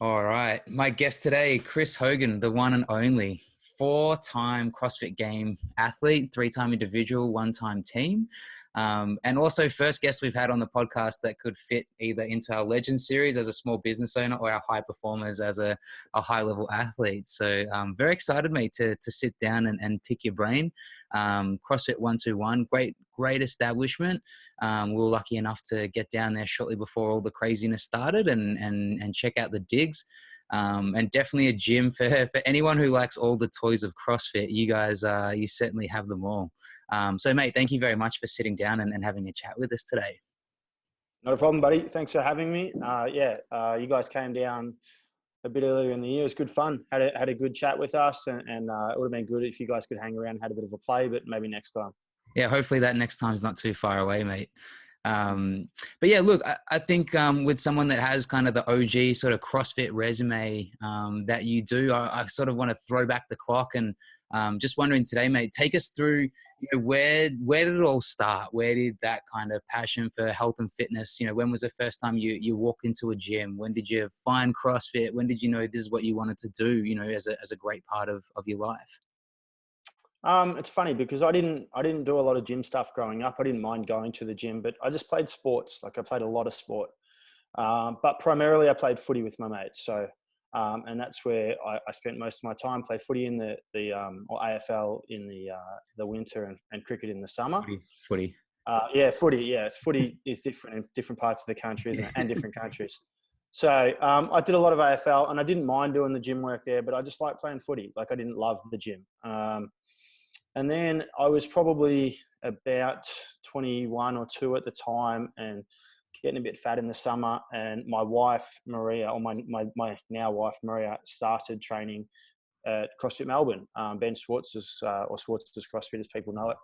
All right. My guest today, Chris Hogan, the one and only four-time CrossFit Game athlete, three-time individual, one-time team. And also first guest we've had on the podcast that could fit either into our Legend series as a small business owner or our high performers as a high-level athlete. So very excited, mate, to sit down and pick your brain. CrossFit 121, great establishment. We were lucky enough to get down there shortly before all the craziness started and check out the digs. And definitely a gym for anyone who likes all the toys of CrossFit. You guys, you certainly have them all. So, mate, thank you very much for sitting down and having a chat with us today. Not a problem, buddy. Thanks for having me. You guys came down a bit earlier in the year. It was good fun. Had a good chat with us, and it would have been good if you guys could hang around and had a bit of a play, but maybe next time. Yeah, hopefully that next time's not too far away, mate. But yeah, look, I think with someone that has kind of the OG sort of CrossFit resume that you do, I sort of want to throw back the clock and just wondering today, mate, take us through, where did it all start? Where did that kind of passion for health and fitness, when was the first time you walked into a gym? When did you find CrossFit? When did you know this is what you wanted to do, as a great part of your life? It's funny because I didn't do a lot of gym stuff growing up. I didn't mind going to the gym, but I just played sports. Like I played a lot of sport, but primarily I played footy with my mates. So, and that's where I spent most of my time. Played footy in the or AFL in the winter and cricket in the summer. Footy. Footy. Yeah, footy is different in different parts of the country, isn't it? And different countries. So I did a lot of AFL, and I didn't mind doing the gym work there, but I just liked playing footy. Like I didn't love the gym. And then I was probably about 21 or 2 at the time and getting a bit fat in the summer. And my wife, Maria, or my now wife, Maria, started training at CrossFit Melbourne, Ben Schwartz's, or Schwartz's CrossFit as people know it,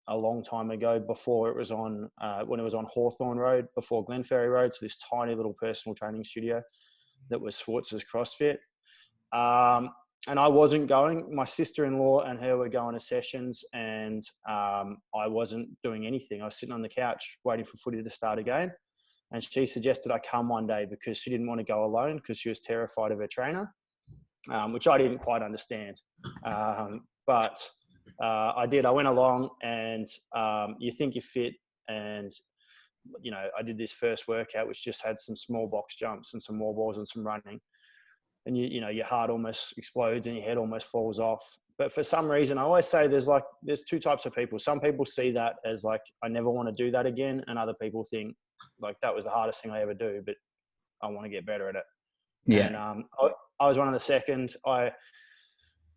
a long time ago before it was on, when it was on Hawthorne Road, before Glenferrie Road. So this tiny little personal training studio that was Schwartz's CrossFit. And I wasn't going. My sister-in-law and her were going to sessions, and I wasn't doing anything. I was sitting on the couch waiting for footy to start again. And she suggested I come one day because she didn't want to go alone because she was terrified of her trainer, which I didn't quite understand. But I did. I went along, and you think you're fit, and I did this first workout, which just had some small box jumps and some wall balls and some running. And your heart almost explodes and your head almost falls off. But for some reason, I always say there's 2 types of people. Some people see that as like, I never want to do that again. And other people think like, that was the hardest thing I ever do, but I want to get better at it. Yeah. And I was one of the second. I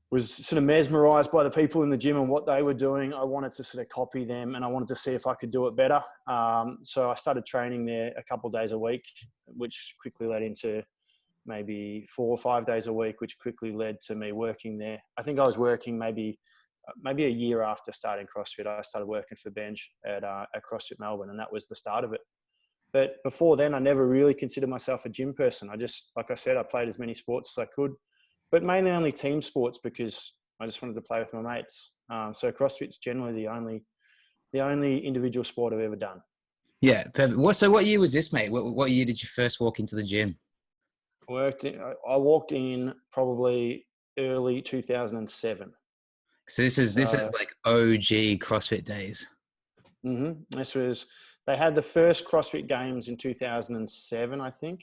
was sort of mesmerized by the people in the gym and what they were doing. I wanted to sort of copy them, and I wanted to see if I could do it better. So I started training there a couple of days a week, which quickly led into maybe 4 or 5 days a week, which quickly led to me working there. I think I was working maybe a year after starting CrossFit. I started working for Bench at CrossFit Melbourne, and that was the start of it. But before then, I never really considered myself a gym person. I just, like I said, I played as many sports as I could, but mainly only team sports because I just wanted to play with my mates. So CrossFit's generally the only individual sport I've ever done. Yeah, perfect. So what year was this, mate? What year did you first walk into the gym? I walked in probably early 2007. So this is like OG CrossFit days. Mm-hmm. They had the first CrossFit Games in 2007, I think.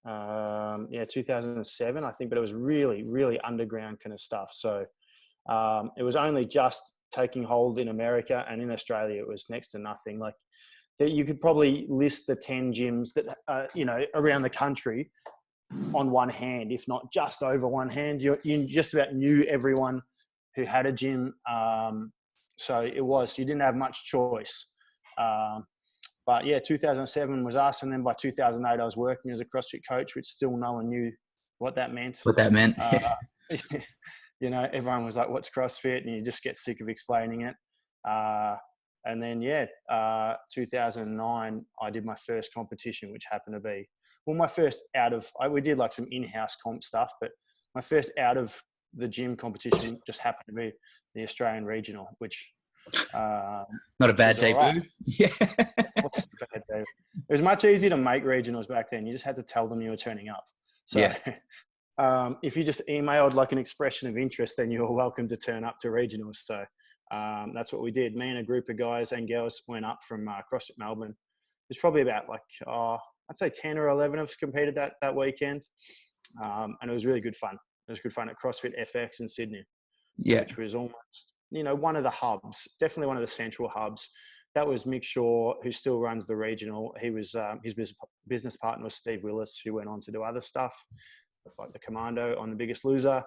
2007, I think, but it was really, really underground kind of stuff. So it was only just taking hold in America, and in Australia, it was next to nothing. Like you could probably list the 10 gyms that around the country on one hand, if not just over one hand. You just about knew everyone who had a gym. So you didn't have much choice. But yeah, 2007 was us. And then by 2008, I was working as a CrossFit coach, which still no one knew what that meant. Everyone was like, what's CrossFit? And you just get sick of explaining it. And then, 2009, I did my first competition, which happened to be, my first we did like some in-house comp stuff, but my first out of the gym competition just happened to be the Australian regional, which Not a which bad was all right. debut. Yeah. It was much easier to make regionals back then. You just had to tell them you were turning up. So Yeah. if you just emailed like an expression of interest, then you were welcome to turn up to regionals. So that's what we did. Me and a group of guys and girls went up from CrossFit Melbourne. There's probably about like, I'd say 10 or 11 of us competed that weekend. And it was really good fun. It was good fun at CrossFit FX in Sydney, Yeah. which was almost, one of the hubs, definitely one of the central hubs. That was Mick Shaw, who still runs the regional. He was, his business partner was Steve Willis, who went on to do other stuff, like the Commando on The Biggest Loser.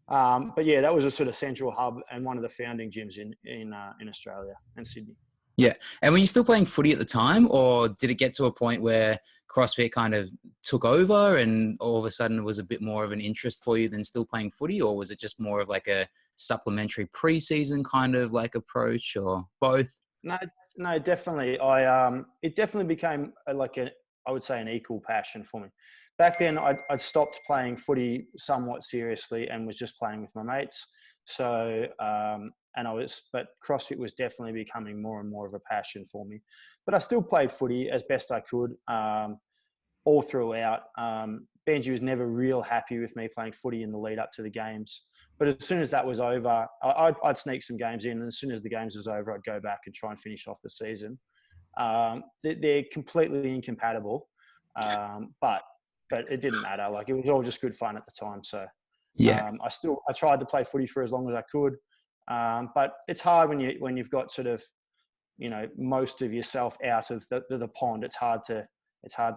But yeah, that was a sort of central hub and one of the founding gyms in Australia and Sydney. Yeah. And were you still playing footy at the time, or did it get to a point where CrossFit kind of took over and all of a sudden it was a bit more of an interest for you than still playing footy? Or was it just more of like a supplementary preseason kind of like approach, or both? No, definitely. It definitely became I would say an equal passion for me. Back then, I'd stopped playing footy somewhat seriously and was just playing with my mates. So, but CrossFit was definitely becoming more and more of a passion for me. But I still played footy as best I could all throughout. Benji was never real happy with me playing footy in the lead up to the games. But as soon as that was over, I'd sneak some games in. And as soon as the games was over, I'd go back and try and finish off the season. They're completely incompatible. But it didn't matter. Like, it was all just good fun at the time. So Yeah. I tried to play footy for as long as I could. But it's hard when you've got sort of, most of yourself out of the pond. It's hard to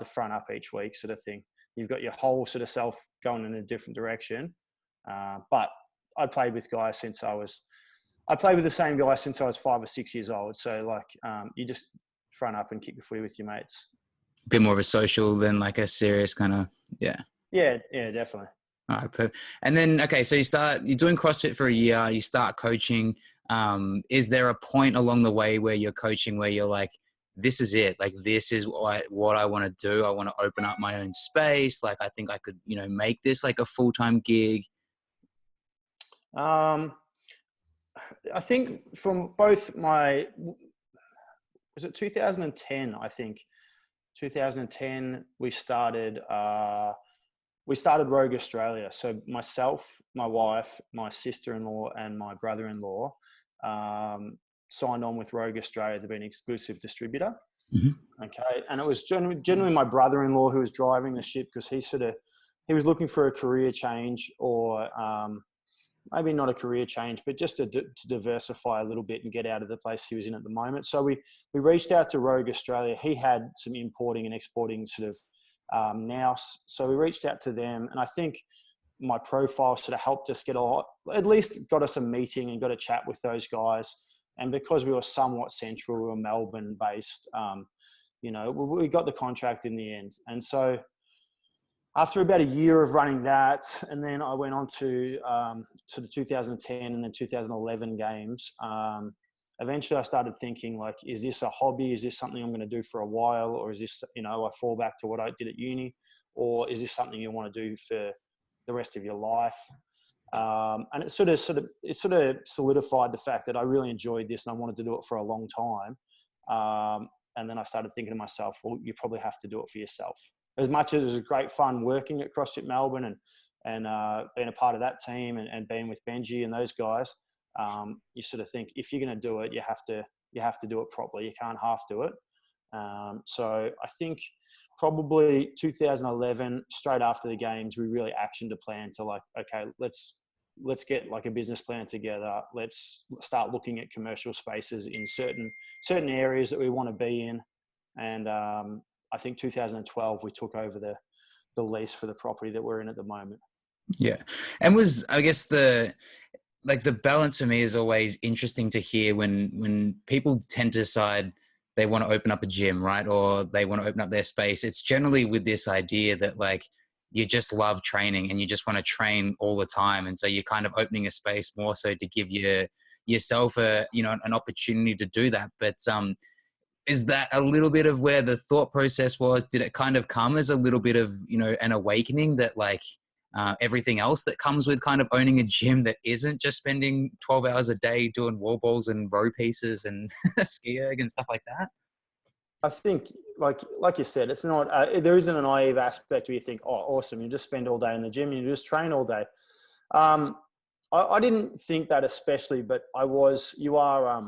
front up each week, sort of thing. You've got your whole sort of self going in a different direction. But I played with the same guy since I was 5 or 6 years old. So you just front up and kick the footy with your mates. A bit more of a social than like a serious kind of, yeah. Yeah, definitely. All right. Perfect. And then, okay, so you're doing CrossFit for a year, you start coaching. Is there a point along the way where you're coaching where you're like, this is it, like, this is what I want to do. I want to open up my own space. Like, I think I could, make this like a full-time gig. I think from both was it 2010? I think 2010 we started Rouge Australia. So myself, my wife, my sister-in-law, and my brother-in-law signed on with Rouge Australia to be an exclusive distributor. Mm-hmm. Okay, and it was generally my brother-in-law who was driving the ship, because he was looking for a career change, or maybe not a career change, but just to diversify a little bit and get out of the place he was in at the moment. So we reached out to Rouge Australia. He had some importing and exporting sort of nous. So we reached out to them, and I think my profile sort of helped us at least got us a meeting and got a chat with those guys. And because we were somewhat central, we were Melbourne based, we got the contract in the end. And so after about a year of running that, and then I went on to sort of 2010 and then 2011 games. Eventually I started thinking, like, is this a hobby? Is this something I'm going to do for a while? Or is this, I fall back to what I did at uni? Or is this something you want to do for the rest of your life? And it sort of solidified the fact that I really enjoyed this and I wanted to do it for a long time. And then I started thinking to myself, well, you probably have to do it for yourself. As much as it was great fun working at CrossFit Melbourne and being a part of that team and being with Benji and those guys, you sort of think, if you're going to do it, you have to do it properly. You can't half do it. So I think probably 2011, straight after the games, we really actioned a plan to, like, okay, let's get like a business plan together. Let's start looking at commercial spaces in certain areas that we want to be in. And I think 2012 we took over the lease for the property that we're in at the moment. Yeah. And I guess the balance for me is always interesting to hear when people tend to decide they want to open up a gym, right? Or they want to open up their space. It's generally with this idea that, like, you just love training and you just want to train all the time. And so you're kind of opening a space more so to give yourself an opportunity to do that. But is that a little bit of where the thought process was? Did it kind of come as a little bit of, an awakening that, like, everything else that comes with kind of owning a gym that isn't just spending 12 hours a day doing wall balls and row pieces and ski erg and stuff like that? I think, like you said, it's not. There isn't a naive aspect where you think, "Oh, awesome! You just spend all day in the gym, and you just train all day." I didn't think that especially, but I was. You are.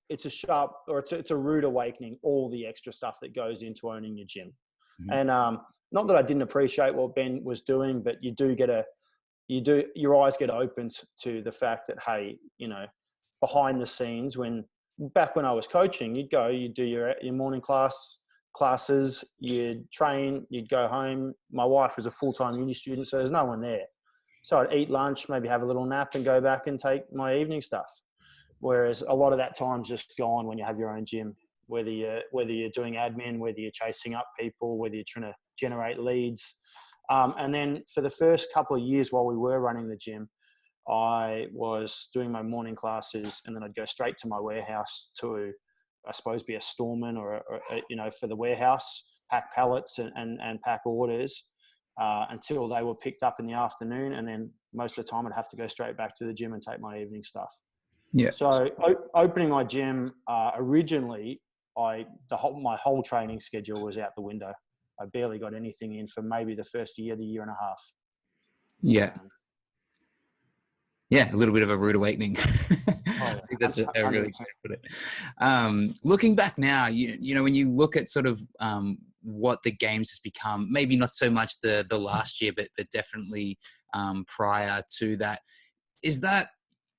It's a sharp, or it's a rude awakening. All the extra stuff that goes into owning your gym, and not that I didn't appreciate what Ben was doing, but your eyes get opened to the fact that, hey, behind the scenes, back when I was coaching, you'd do your morning classes, you'd train, you'd go home. My wife was a full-time uni student, so there's no one there. So I'd eat lunch, maybe have a little nap, and go back and take my evening stuff. Whereas a lot of that time's just gone when you have your own gym, whether you're doing admin, whether you're chasing up people, whether you're trying to generate leads. And then for the first couple of years while we were running the gym, I was doing my morning classes, and then I'd go straight to my warehouse to, I suppose, be a storeman or for the warehouse, pack pallets and pack orders until they were picked up in the afternoon. And then most of the time I'd have to go straight back to the gym and take my evening stuff. Yeah. So opening my gym, originally, my whole training schedule was out the window. I barely got anything in for maybe the first year, the year and a half. Yeah. Yeah, a little bit of a rude awakening. I think that's a really good way to put it. Looking back now, you know, when you look at sort of what the games has become, maybe not so much the last year, but definitely prior to that, is that,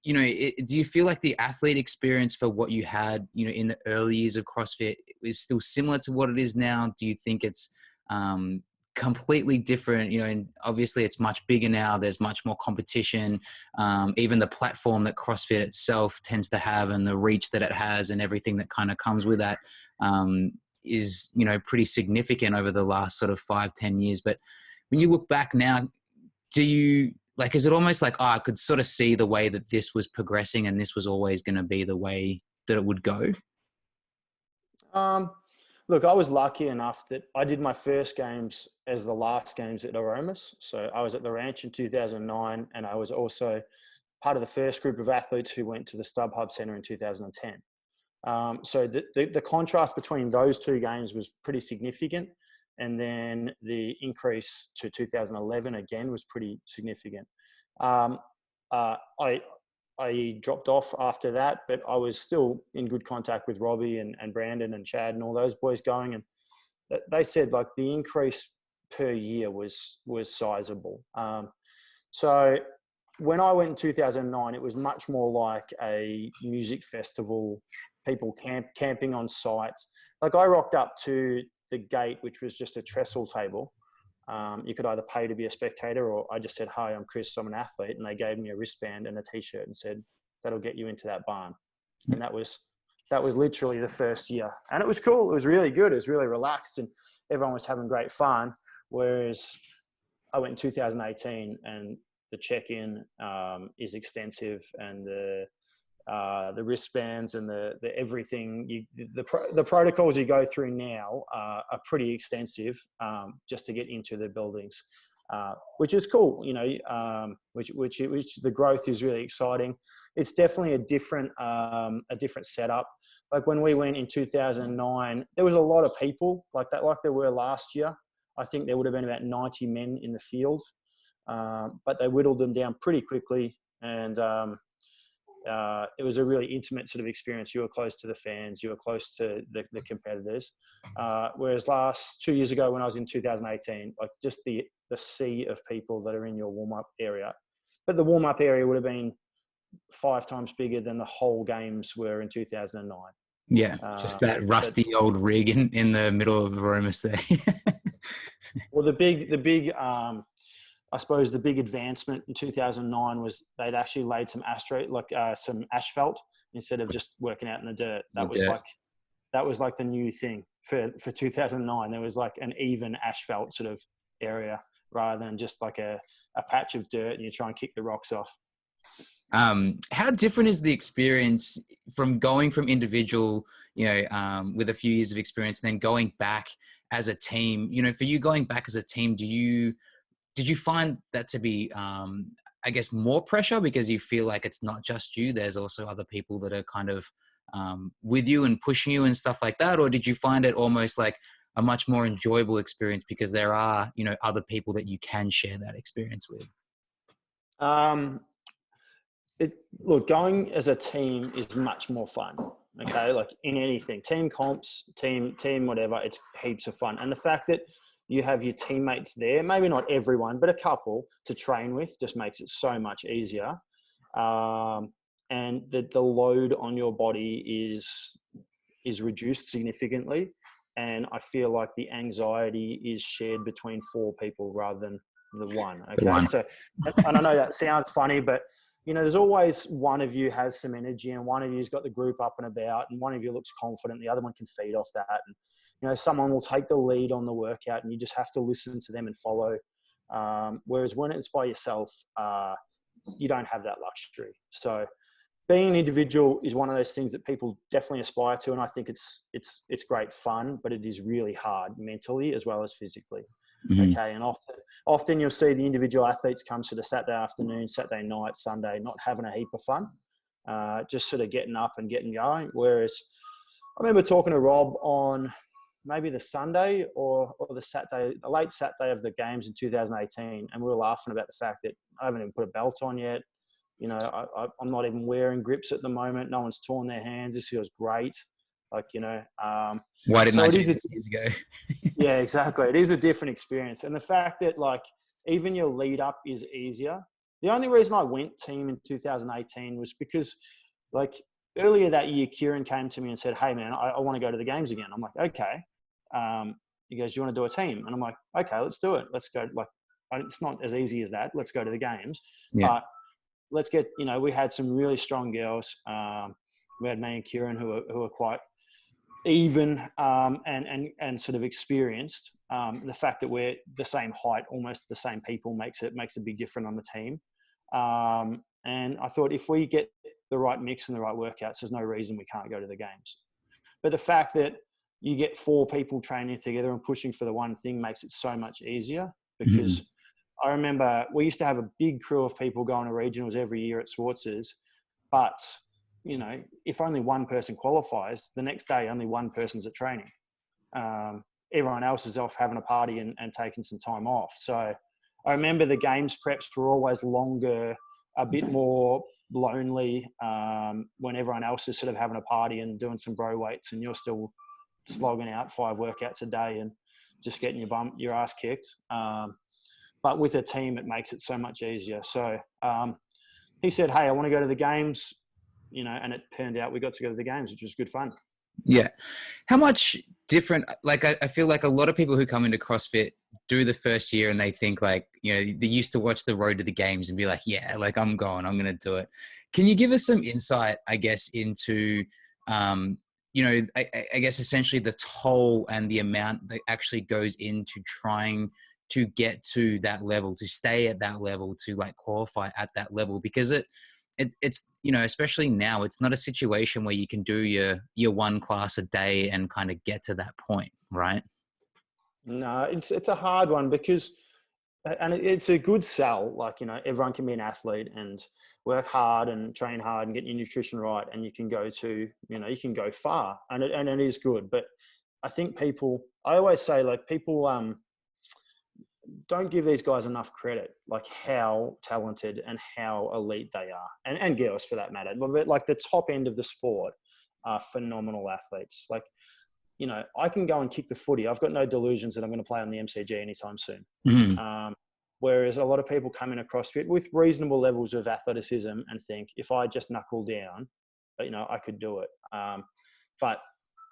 you know, do you feel like the athlete experience for what you had, you know, in the early years of CrossFit is still similar to what it is now? Do you think it's completely different? You know, and obviously it's much bigger now. There's much more competition. Even the platform that CrossFit itself tends to have and the reach that it has and everything that kind of comes with that is, you know, pretty significant over the last sort of 5-10 years. But when you look back now, is it almost like, I could sort of see the way that this was progressing and this was always going to be the way that it would go? Look, I was lucky enough that I did my first games as the last games at Aromas. So I was at the ranch in 2009, and I was also part of the first group of athletes who went to the StubHub Centre in 2010. So the contrast between those two games was pretty significant. And then the increase to 2011 again was pretty significant. I dropped off after that, but I was still in good contact with Robbie and Brandon and Chad and all those boys going. And they said like the increase per year was sizable. So when I went in 2009, it was much more like a music festival, people camping on sites. Like I rocked up to the gate, which was just a trestle table. You could either pay to be a spectator, or I just said, "Hi, I'm Chris, I'm an athlete." And they gave me a wristband and a t-shirt and said, "That'll get you into that barn." And that was literally the first year. And it was cool. It was really good. It was really relaxed and everyone was having great fun. Whereas I went in 2018 and the check-in is extensive, and the wristbands and the everything, the protocols you go through now are pretty extensive just to get into the buildings, which is cool, you know, which the growth is really exciting. It's definitely a different setup. Like when we went in 2009, there was a lot of people like that, like there were last year. I think there would have been about 90 men in the field, but they whittled them down pretty quickly. And it was a really intimate sort of experience. You were close to the fans, you were close to the competitors. Whereas last 2 years ago when I was in 2018, like just the sea of people that are in your warm-up area. But the warm-up area would have been 5 times bigger than the whole games were in 2009. Yeah, just that rusty old rig in the middle of the Aromas there. Well, the big I suppose the big advancement in 2009 was they'd actually laid some some asphalt instead of just working out in the dirt. That was like the new thing for 2009. There was like an even asphalt sort of area rather than just like a patch of dirt and you try and kick the rocks off. How different is the experience from going from individual, you know, with a few years of experience, and then going back as a team? You know, for you going back as a team, do you did you find that to be, I guess, more pressure because you feel like it's not just you, there's also other people that are kind of with you and pushing you and stuff like that? Or did you find it almost like a much more enjoyable experience because there are, other people that you can share that experience with? Um, Look, going as a team is much more fun. Okay, like in anything, team comps, team whatever, it's heaps of fun. And the fact that you have your teammates there, maybe not everyone, but a couple to train with, just makes it so much easier. And the load on your body is reduced significantly. And I feel like the anxiety is shared between 4 people rather than the one. Okay, One. so, and I know that sounds funny, but there's always one of you has some energy and one of you's got the group up and about and one of you looks confident. The other one can feed off that. And, someone will take the lead on the workout and you just have to listen to them and follow. Whereas when it's by yourself, you don't have that luxury. So being an individual is one of those things that people definitely aspire to. And I think it's great fun, but it is really hard mentally as well as physically. Mm-hmm. Okay. And often you'll see the individual athletes come sort of Saturday afternoon, Saturday night, Sunday, not having a heap of fun, just sort of getting up and getting going. Whereas I remember talking to Rob on maybe the Sunday or the Saturday, the late Saturday of the games in 2018. And we were laughing about the fact that I haven't even put a belt on yet. I'm not even wearing grips at the moment. No one's torn their hands. This feels great. Why didn't I do this years ago? Yeah, exactly. It is a different experience. And the fact that even your lead up is easier. The only reason I went team in 2018 was because earlier that year, Kieran came to me and said, "Hey man, I want to go to the games again." I'm like, "Okay." He goes, "Do you want to do a team?" And I'm like, "Okay, let's do it. Let's go." It's not as easy as that. Let's go to the games. Yeah. But let's get, we had some really strong girls. We had me and Kieran who are quite even and sort of experienced. The fact that we're the same height, almost the same people, makes a big difference on the team. And I thought if we get the right mix and the right workouts, there's no reason we can't go to the games. But the fact that you get 4 people training together and pushing for the one thing makes it so much easier. Because I remember we used to have a big crew of people going to regionals every year at Schwartz's, but if only one person qualifies, the next day only one person's at training. Everyone else is off having a party and taking some time off. So I remember the games preps were always longer, a bit more lonely, when everyone else is sort of having a party and doing some bro weights and you're still slogging out 5 workouts a day and just getting your ass kicked. But with a team, it makes it so much easier. So he said, "Hey, I want to go to the games." And it turned out we got to go to the games, which was good fun. Yeah. How much different, I feel like a lot of people who come into CrossFit do the first year and they think they used to watch the road to the games and be like, yeah, I'm going to do it. Can you give us some insight, I guess, into, I guess essentially the toll and the amount that actually goes into trying to get to that level, to stay at that level, to qualify at that level? Because it's especially now, it's not a situation where you can do your one class a day and kind of get to that point, right? No, it's a hard one because, and it's a good sell. Everyone can be an athlete and work hard and train hard and get your nutrition right, and you can go you can go far, and it is good. But I think I always say people don't give these guys enough credit, how talented and how elite they are, and girls for that matter. But the top end of the sport are phenomenal athletes. I can go and kick the footy. I've got no delusions that I'm going to play on the MCG anytime soon. Mm-hmm. Whereas a lot of people come into CrossFit with reasonable levels of athleticism and think, if I just knuckle down, I could do it. But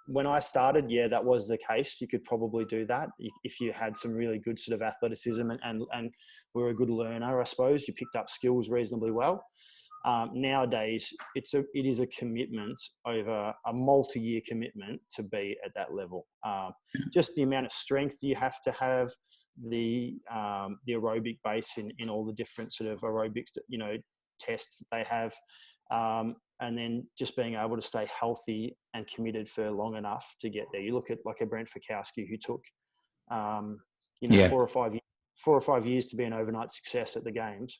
when I started, that was the case. You could probably do that if you had some really good sort of athleticism and were a good learner, I suppose. You picked up skills reasonably well. Nowadays, it is a commitment over a multi-year commitment to be at that level. Just the amount of strength you have to have, the aerobic base in all the different sort of aerobics, tests that they have. And then just being able to stay healthy and committed for long enough to get there. You look at a Brent Fikowski who took, 4 4 or 5 years to be an overnight success at the games.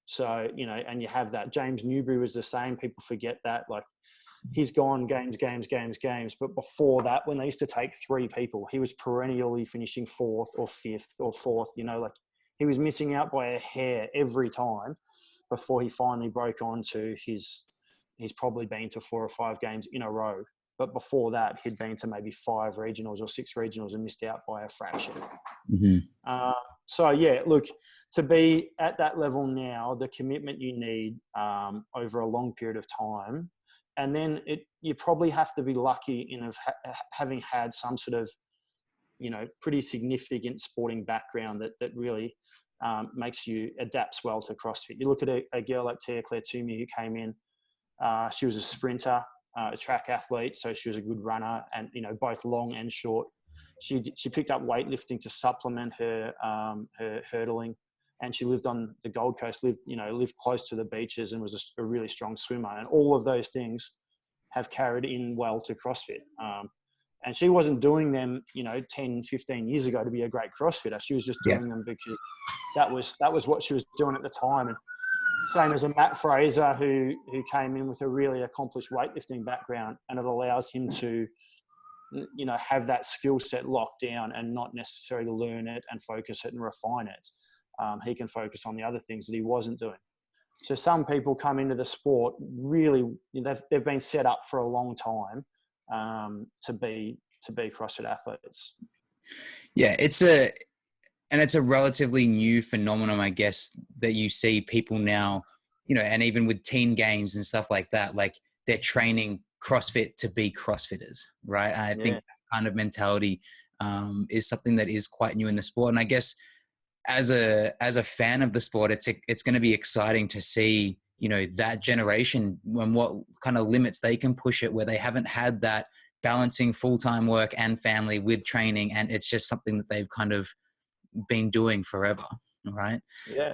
So, you know, and you have that. James Newbury was the same. People forget that. Like, he's gone games. But before that, when they used to take 3 people, he was perennially finishing 4th or 5th or 4th. You know, like, he was missing out by a hair every time before he finally broke on to he's probably been to 4 or 5 games in a row. But before that, he'd been to maybe 5 regionals or 6 regionals and missed out by a fraction. Mm-hmm. So, yeah, look, to be at that level now, the commitment you need over a long period of time, and then you probably have to be lucky in having had some sort of, you know, pretty significant sporting background that really makes you adapts well to CrossFit. You look at a girl like Tia Claire Toomey who came in. She was a sprinter, a track athlete, so she was a good runner, and, you know, both long and short. She picked up weightlifting to supplement her hurdling, and she lived on the Gold Coast, lived close to the beaches, and was a really strong swimmer. And all of those things have carried in well to CrossFit. And she wasn't doing them, you know, 10, 15 years ago to be a great CrossFitter. She was just doing them because that was what she was doing at the time. And same as a Matt Fraser who came in with a really accomplished weightlifting background, and it allows him to, you know, have that skill set locked down and not necessarily learn it and focus it and refine it. He can focus on the other things that he wasn't doing. So some people come into the sport really, they've been set up for a long time to be CrossFit athletes. Yeah, it's a relatively new phenomenon, I guess, that you see people now, you know, and even with teen games and stuff like that, like, they're training CrossFit to be CrossFitters, right? I think that kind of mentality is something that is quite new in the sport. And I guess as a fan of the sport, it's going to be exciting to see, you know, that generation and what kind of limits they can push it, where they haven't had that balancing full-time work and family with training. And it's just something that they've kind of been doing forever, right? Yeah.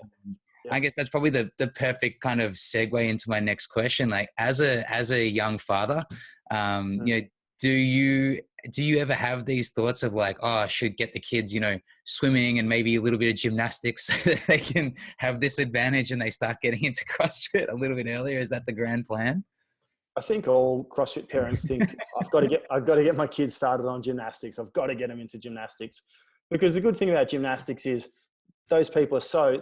I guess that's probably the perfect kind of segue into my next question. Like, as a young father, you know, do you ever have these thoughts of like, oh, I should get the kids, you know, swimming and maybe a little bit of gymnastics so that they can have this advantage and they start getting into CrossFit a little bit earlier? Is that the grand plan? I think all CrossFit parents think I've got to get my kids started on gymnastics. I've got to get them into gymnastics, because the good thing about gymnastics is those people are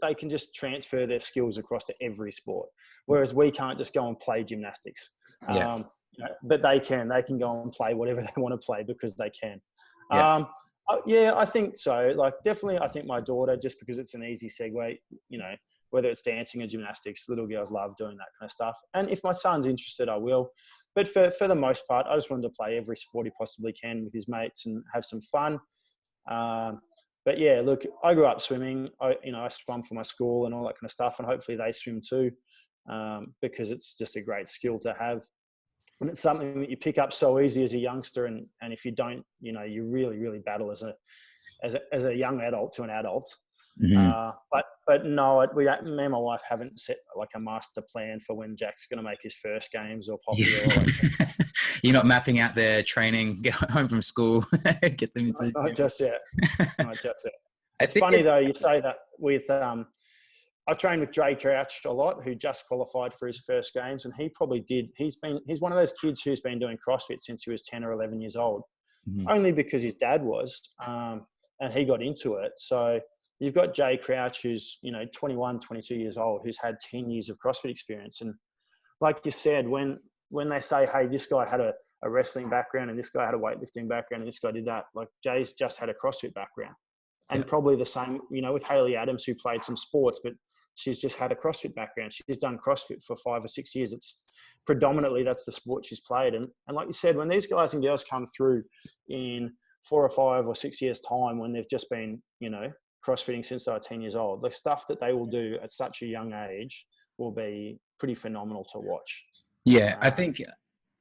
they can just transfer their skills across to every sport, whereas we can't just go and play gymnastics. Yeah. You know, but they can go and play whatever they want to play because they can. Yeah. Yeah, I think so. Like, definitely, I think my daughter, just because it's an easy segue, you know, whether it's dancing or gymnastics, little girls love doing that kind of stuff. And if my son's interested, I will. But for the most part, I just want him to play every sport he possibly can with his mates and have some fun. But yeah, look, I grew up swimming. I swam for my school and all that kind of stuff, and hopefully they swim too, because it's just a great skill to have. And it's something that you pick up so easy as a youngster, and if you don't, you know, you really, really battle as a young adult to an adult. Mm-hmm. But no, me and my wife haven't set like a master plan for when Jack's going to make his first games or Poppy. Yeah. Or like You're not mapping out their training, get home from school, get them into not just yet. Not just yet. It's think funny though, you say that with I've trained with Dre Crouch a lot, who just qualified for his first games, and he probably did. He's one of those kids who's been doing CrossFit since he was 10 or 11 years old, only because his dad was, and he got into it. So you've got Jay Crouch, who's, you know, 21, 22 years old, who's had 10 years of CrossFit experience. And like you said, when they say, hey, this guy had a wrestling background and this guy had a weightlifting background and this guy did that, like, Jay's just had a CrossFit background. And probably the same, you know, with Hayley Adams, who played some sports, but she's just had a CrossFit background. She's done CrossFit for 5 or 6 years. It's predominantly, that's the sport she's played. And like you said, when these guys and girls come through in 4 or 5 or 6 years' time, when they've just been, you know, CrossFitting since they were 10 years old, the stuff that they will do at such a young age will be pretty phenomenal to watch. Yeah, I think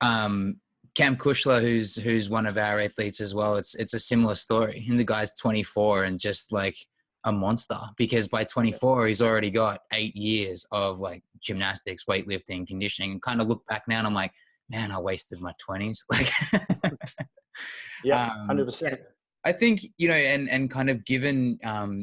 Cam Kushler, who's one of our athletes as well, it's a similar story. And the guy's 24 and just like a monster, because by 24 he's already got 8 years of like gymnastics, weightlifting, conditioning, and kind of look back now and I'm like, man, I wasted my 20s. Like, yeah, 100%. I think, you know, and kind of given,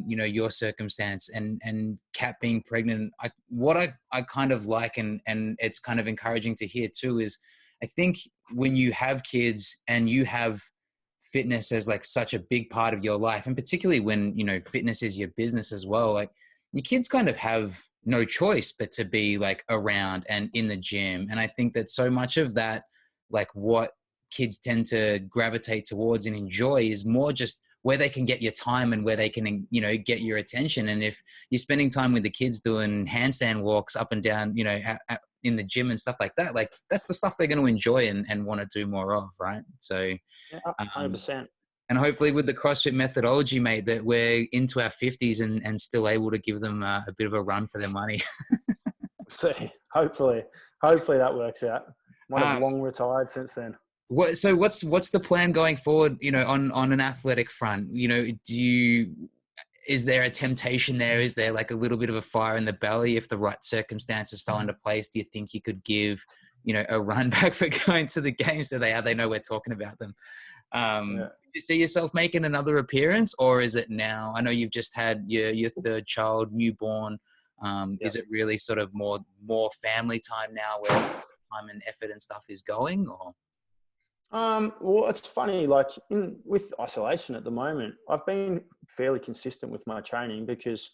you know, your circumstance and Kat being pregnant, I kind of like, and it's kind of encouraging to hear too, is I think when you have kids and you have fitness as like such a big part of your life, and particularly when, you know, fitness is your business as well, like your kids kind of have no choice but to be like around and in the gym. And I think that so much of that, like what kids tend to gravitate towards and enjoy is more just where they can get your time and where they can, you know, get your attention. And if you're spending time with the kids doing handstand walks up and down, you know, in the gym and stuff like that, like that's the stuff they're going to enjoy and want to do more of, right? So Yeah, 100%. and hopefully with the CrossFit methodology, mate, that we're into our 50s and still able to give them a bit of a run for their money. See, hopefully that works out. Might have long retired since then. So what's the plan going forward, you know, on an athletic front? You know, is there a temptation there? Is there like a little bit of a fire in the belly if the right circumstances fell into place? Do you think you could give, you know, a run back for going to the games so they know we're talking about them? Do you see yourself making another appearance, or is it now? I know you've just had your third child, newborn. Is it really sort of more family time now where time and effort and stuff is going, or? Well, it's funny, like with isolation at the moment, I've been fairly consistent with my training because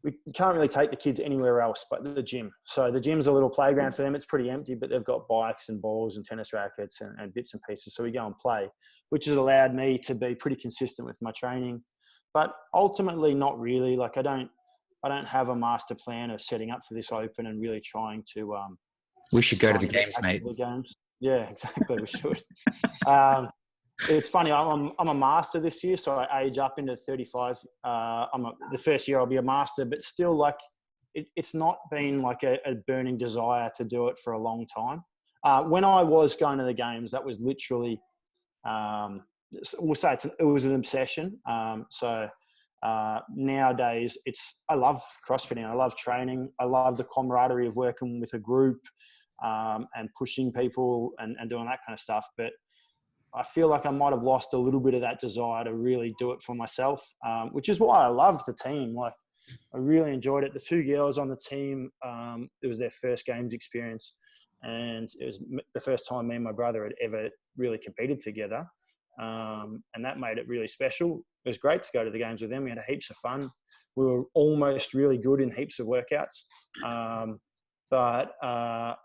we can't really take the kids anywhere else but the gym. So the gym's a little playground for them. It's pretty empty, but they've got bikes and balls and tennis rackets and bits and pieces. So we go and play, which has allowed me to be pretty consistent with my training. But ultimately, not really. Like I don't have a master plan of setting up for this open and really trying to. We should go to the games, mate. The games. Yeah, exactly. We should. It's funny. I'm a master this year, so I age up into 35. The first year I'll be a master, but still, like, it's not been like a burning desire to do it for a long time. When I was going to the games, that was literally, we'll say it was an obsession. Nowadays, I love CrossFitting. I love training. I love the camaraderie of working with a group and pushing people and doing that kind of stuff. But I feel like I might have lost a little bit of that desire to really do it for myself, which is why I loved the team. Like, I really enjoyed it. The two girls on the team, it was their first games experience, and it was the first time me and my brother had ever really competed together, and that made it really special. It was great to go to the games with them. We had heaps of fun. We were almost really good in heaps of workouts, but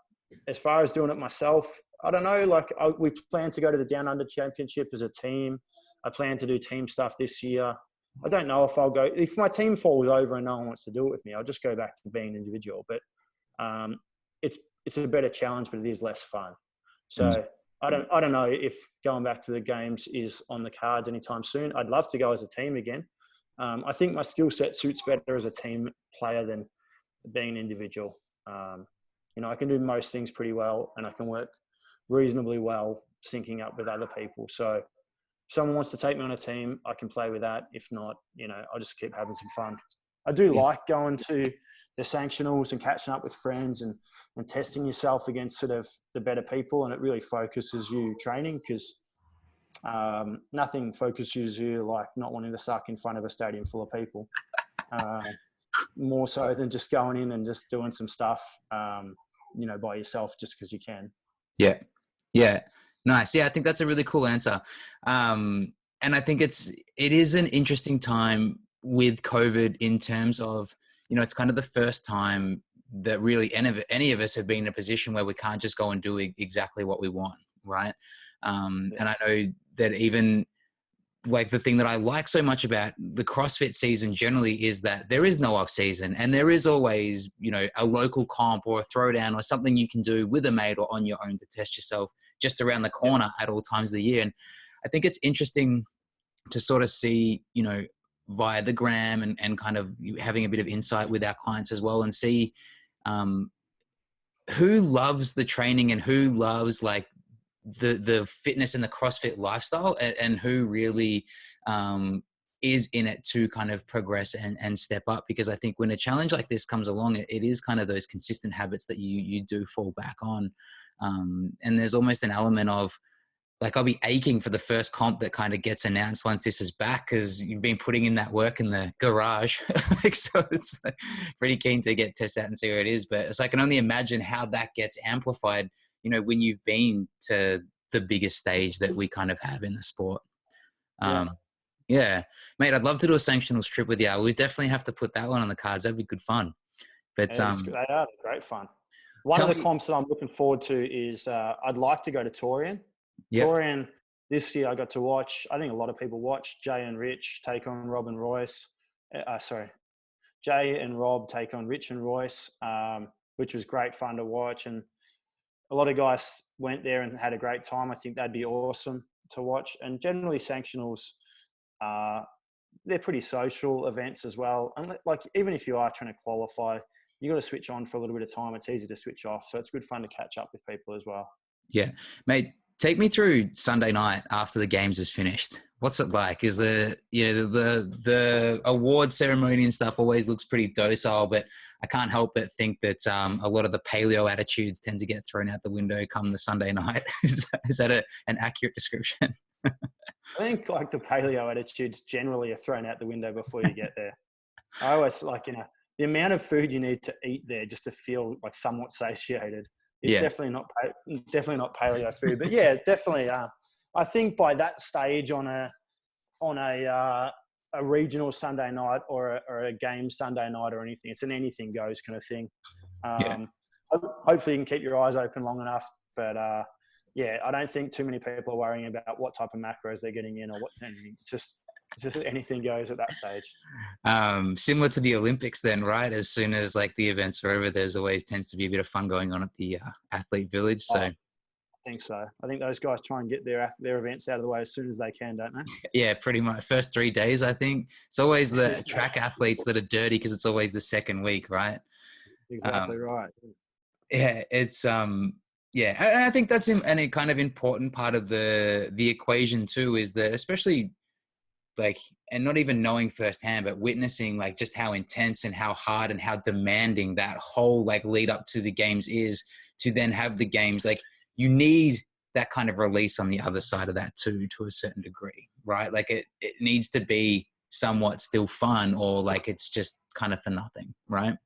as far as doing it myself, I don't know. Like we plan to go to the Down Under Championship as a team. I plan to do team stuff this year. I don't know if I'll go. If my team falls over and no one wants to do it with me, I'll just go back to being an individual. But it's a better challenge, but it is less fun. So I don't know if going back to the games is on the cards anytime soon. I'd love to go as a team again. I think my skill set suits better as a team player than being an individual. You know, I can do most things pretty well, and I can work reasonably well syncing up with other people. So if someone wants to take me on a team, I can play with that. If not, you know, I'll just keep having some fun. I do like going to the sanctionals and catching up with friends and testing yourself against sort of the better people. And it really focuses you training because nothing focuses you like not wanting to suck in front of a stadium full of people. More so than just going in and just doing some stuff, you know, by yourself just because you can. Yeah. Yeah. Nice. Yeah. I think that's a really cool answer. And I think it is an interesting time with COVID in terms of, you know, it's kind of the first time that really any of us have been in a position where we can't just go and do exactly what we want. Right. And I know that even like the thing that I like so much about the CrossFit season generally is that there is no off season, and there is always, you know, a local comp or a throwdown or something you can do with a mate or on your own to test yourself just around the corner at all times of the year. And I think it's interesting to sort of see, you know, via the gram and kind of having a bit of insight with our clients as well and see who loves the training and who loves like the fitness and the CrossFit lifestyle and who really is in it to kind of progress and step up. Because I think when a challenge like this comes along, it is kind of those consistent habits that you do fall back on. And there's almost an element of like I'll be aching for the first comp that kind of gets announced once this is back, because you've been putting in that work in the garage. Like, so it's like pretty keen to get tested out and see where it is. But it's I can only imagine how that gets amplified, you know, when you've been to the biggest stage that we kind of have in the sport. Yeah, mate, I'd love to do a sanctional trip with you. We definitely have to put that one on the cards. That'd be good fun. But they are great fun. One of the comps that I'm looking forward to is I'd like to go to Torian. Yep. Torian, this year I got to watch, I think a lot of people watched Jay and Rich take on Rob and Royce. Jay and Rob take on Rich and Royce, which was great fun to watch. And a lot of guys went there and had a great time. I think that'd be awesome to watch. And generally sanctionals, they're pretty social events as well. And like, even if you are trying to qualify, you got to switch on for a little bit of time. It's easy to switch off. So it's good fun to catch up with people as well. Yeah, mate, take me through Sunday night after the games is finished. What's it like? Is the award ceremony and stuff always looks pretty docile, but I can't help but think that a lot of the paleo attitudes tend to get thrown out the window come the Sunday night. Is that an accurate description? I think like the paleo attitudes generally are thrown out the window before you get there. I always the amount of food you need to eat there just to feel like somewhat satiated is definitely not paleo food. But yeah, definitely. I think by that stage on a regional Sunday night or a game Sunday night or anything, it's an anything goes kind of thing. Hopefully you can keep your eyes open long enough. But I don't think too many people are worrying about what type of macros they're getting in or what anything. It's just anything goes at that stage. Similar to the Olympics then, right? As soon as like the events are over, there's always tends to be a bit of fun going on at the athlete village. So I think so. I think those guys try and get their events out of the way as soon as they can, don't they? Yeah, pretty much. First 3 days, I think. It's always the track athletes that are dirty because it's always the second week, right? Exactly right. Yeah, it's and I think that's a kind of important part of the equation too, is that especially like, and not even knowing firsthand, but witnessing like just how intense and how hard and how demanding that whole like lead up to the games is, to then have the games. Like, you need that kind of release on the other side of that too, to a certain degree, right? Like it needs to be somewhat still fun, or like it's just kind of for nothing, right?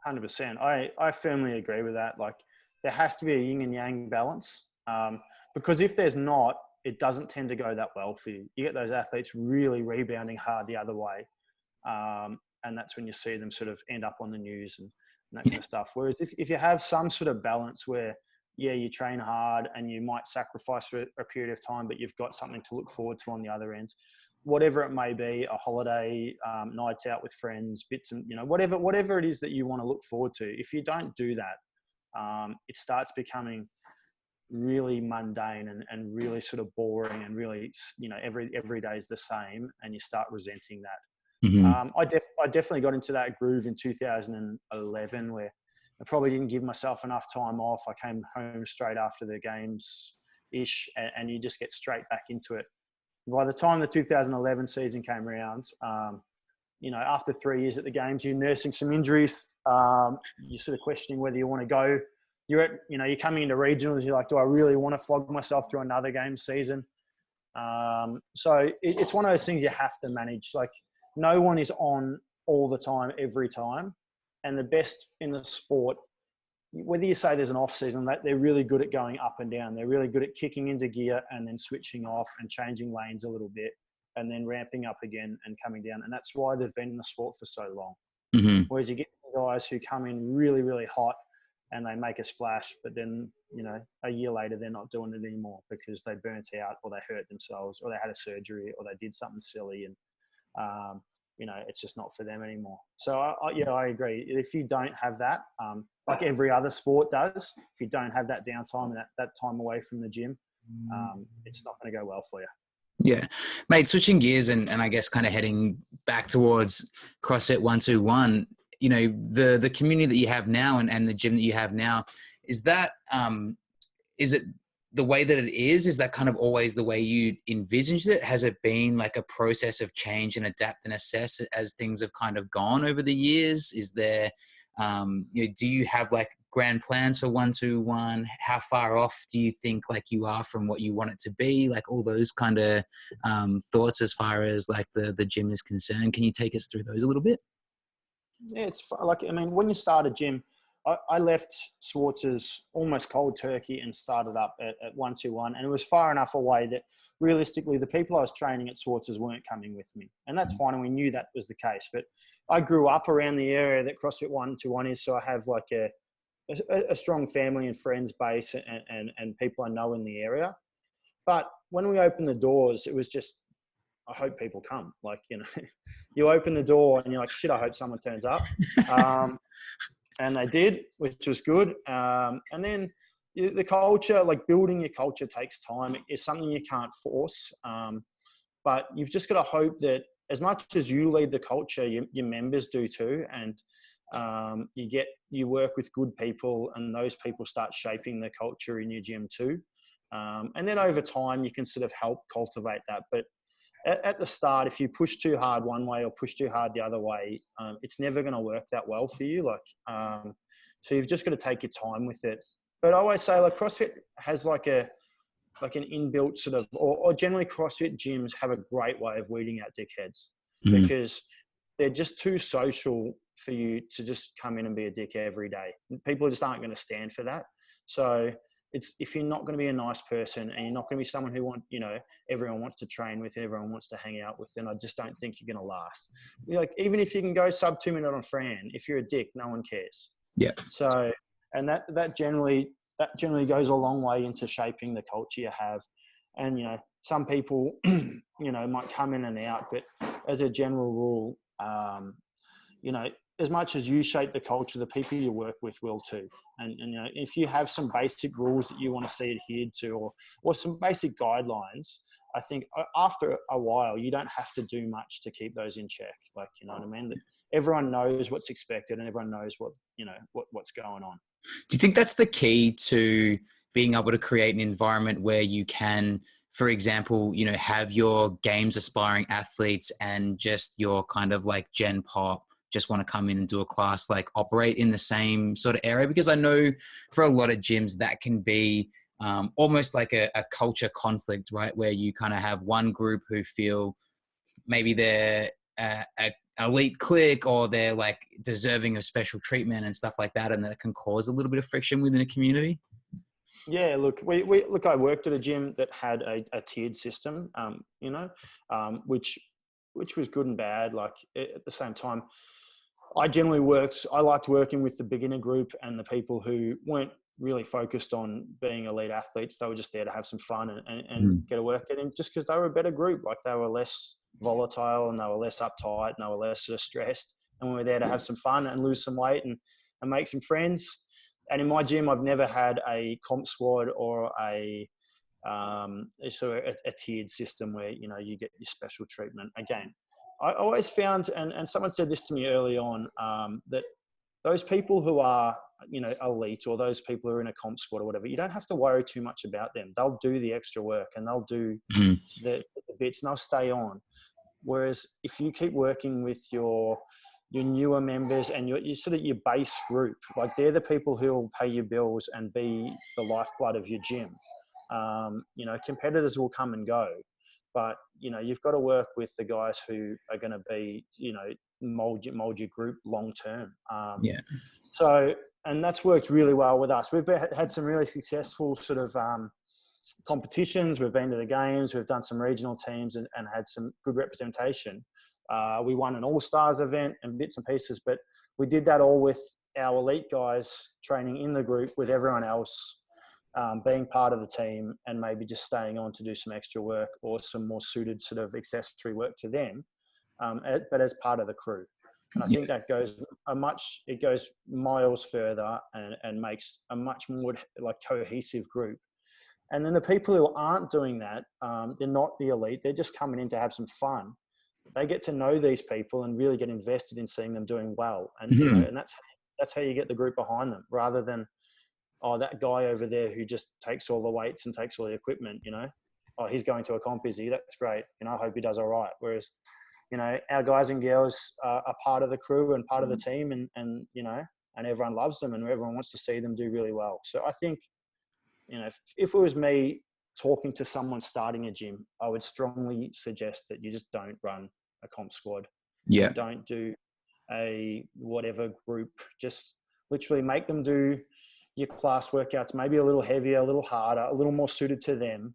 100%. I firmly agree with that. Like, there has to be a yin and yang balance, because if there's not, it doesn't tend to go that well for you. You get those athletes really rebounding hard the other way. And that's when you see them sort of end up on the news and that kind of stuff. Whereas if you have some sort of balance where, you train hard and you might sacrifice for a period of time, but you've got something to look forward to on the other end, whatever it may be, a holiday, nights out with friends, bits and, whatever it is that you want to look forward to. If you don't do that, it starts becoming really mundane and really sort of boring and really, every day is the same, and you start resenting that. Mm-hmm. I definitely got into that groove in 2011 where I probably didn't give myself enough time off. I came home straight after the games-ish, and you just get straight back into it. By the time the 2011 season came around, after 3 years at the games, you're nursing some injuries. You're sort of questioning whether you want to go. You're coming into regionals. You're like, do I really want to flog myself through another game season? So it's one of those things you have to manage. Like, no one is on all the time, every time. And the best in the sport, whether you say there's an off season, that they're really good at going up and down. They're really good at kicking into gear and then switching off and changing lanes a little bit and then ramping up again and coming down. And that's why they've been in the sport for so long. Mm-hmm. Whereas you get guys who come in really, really hot and they make a splash, but then, a year later, they're not doing it anymore because they burnt out or they hurt themselves or they had a surgery or they did something silly. And, it's just not for them anymore. So I agree. If you don't have that, like every other sport does, if you don't have that downtime and that time away from the gym, it's not going to go well for you. Yeah, mate, switching gears and I guess kind of heading back towards CrossFit 121, the community that you have now and the gym that you have now, is that, is it the way that it is that kind of always the way you envisioned it? Has it been like a process of change and adapt and assess as things have kind of gone over the years? Is there, do you have like grand plans for 121? How far off do you think like you are from what you want it to be? Like all those kind of thoughts as far as like the gym is concerned. Can you take us through those a little bit? Yeah, like, I mean, when you start a gym, I left Schwartz's almost cold turkey and started up at 121, and it was far enough away that realistically the people I was training at Schwartz's weren't coming with me, and that's fine, and we knew that was the case. But I grew up around the area that CrossFit 121 is, so I have like a strong family and friends base and people I know in the area. But when we opened the doors, it was just, I hope people come. Like, you know, you open the door and you're like, shit, I hope someone turns up. And they did, which was good. And then the culture, like building your culture takes time. It's something you can't force. But you've just got to hope that as much as you lead the culture, your members do too. And you work with good people, and those people start shaping the culture in your gym too. And then over time, you can sort of help cultivate that. But at the start, if you push too hard one way or push too hard the other way, it's never going to work that well for you. So you've just got to take your time with it. But I always say, like, CrossFit has like an inbuilt sort of, or generally CrossFit gyms have a great way of weeding out dickheads because they're just too social for you to just come in and be a dick every day. People just aren't going to stand for that. So if you're not going to be a nice person and you're not going to be someone who everyone wants to train with, everyone wants to hang out with, then I just don't think you're going to last. Like, even if you can go sub 2 minute on Fran, if you're a dick, no one cares. Yeah. So, and that generally goes a long way into shaping the culture you have. And, you know, some people, you know, might come in and out, but as a general rule, you know, as much as you shape the culture, the people you work with will too. And you know, if you have some basic rules that you want to see adhered to, or some basic guidelines, I think after a while, you don't have to do much to keep those in check. Like, you know what I mean? That everyone knows what's expected and everyone knows what's going on. Do you think that's the key to being able to create an environment where you can, for example, you know, have your games aspiring athletes and just your kind of like Gen Pop just want to come in and do a class, like operate in the same sort of area? Because I know for a lot of gyms that can be almost like a culture conflict, right? Where you kind of have one group who feel maybe they're a elite clique or they're like deserving of special treatment and stuff like that. And that can cause a little bit of friction within a community. Yeah, look, I worked at a gym that had a tiered system, you know, which was good and bad. Like, at the same time, I liked working with the beginner group and the people who weren't really focused on being elite athletes. They were just there to have some fun and get a workout in, just because they were a better group. Like, they were less volatile and they were less uptight and they were less sort of stressed. And we were there to have some fun and lose some weight and make some friends. And in my gym, I've never had a comp squad or a tiered system where, you know, you get your special treatment. Again, I always found, and someone said this to me early on, that those people who are, you know, elite, or those people who are in a comp squad or whatever, you don't have to worry too much about them. They'll do the extra work and they'll do the bits and they'll stay on. Whereas if you keep working with your newer members and your sort of your base group, like, they're the people who will pay your bills and be the lifeblood of your gym. You know, competitors will come and go, but, you know, you've got to work with the guys who are going to be, you know, mold your group long term. So, and that's worked really well with us. We've had some really successful sort of competitions. We've been to the games. We've done some regional teams and had some good representation. We won an All-Stars event and bits and pieces, but we did that all with our elite guys training in the group with everyone else, being part of the team and maybe just staying on to do some extra work or some more suited sort of accessory work to them, but as part of the crew. And I think that goes miles further and makes a much more like cohesive group. And then the people who aren't doing that, they're not the elite. They're just coming in to have some fun. They get to know these people and really get invested in seeing them doing well. And, you know, and that's how you get the group behind them, rather than, oh, that guy over there who just takes all the weights and takes all the equipment, you know, oh, he's going to a comp, is he? That's great. You know, I hope he does all right. Whereas, you know, our guys and girls are part of the crew and part of the team and, you know, and everyone loves them and everyone wants to see them do really well. So I think, if it was me talking to someone starting a gym, I would strongly suggest that you just don't run a comp squad. Yeah. And don't do a whatever group. Just literally make them do your class workouts, maybe a little heavier, a little harder, a little more suited to them.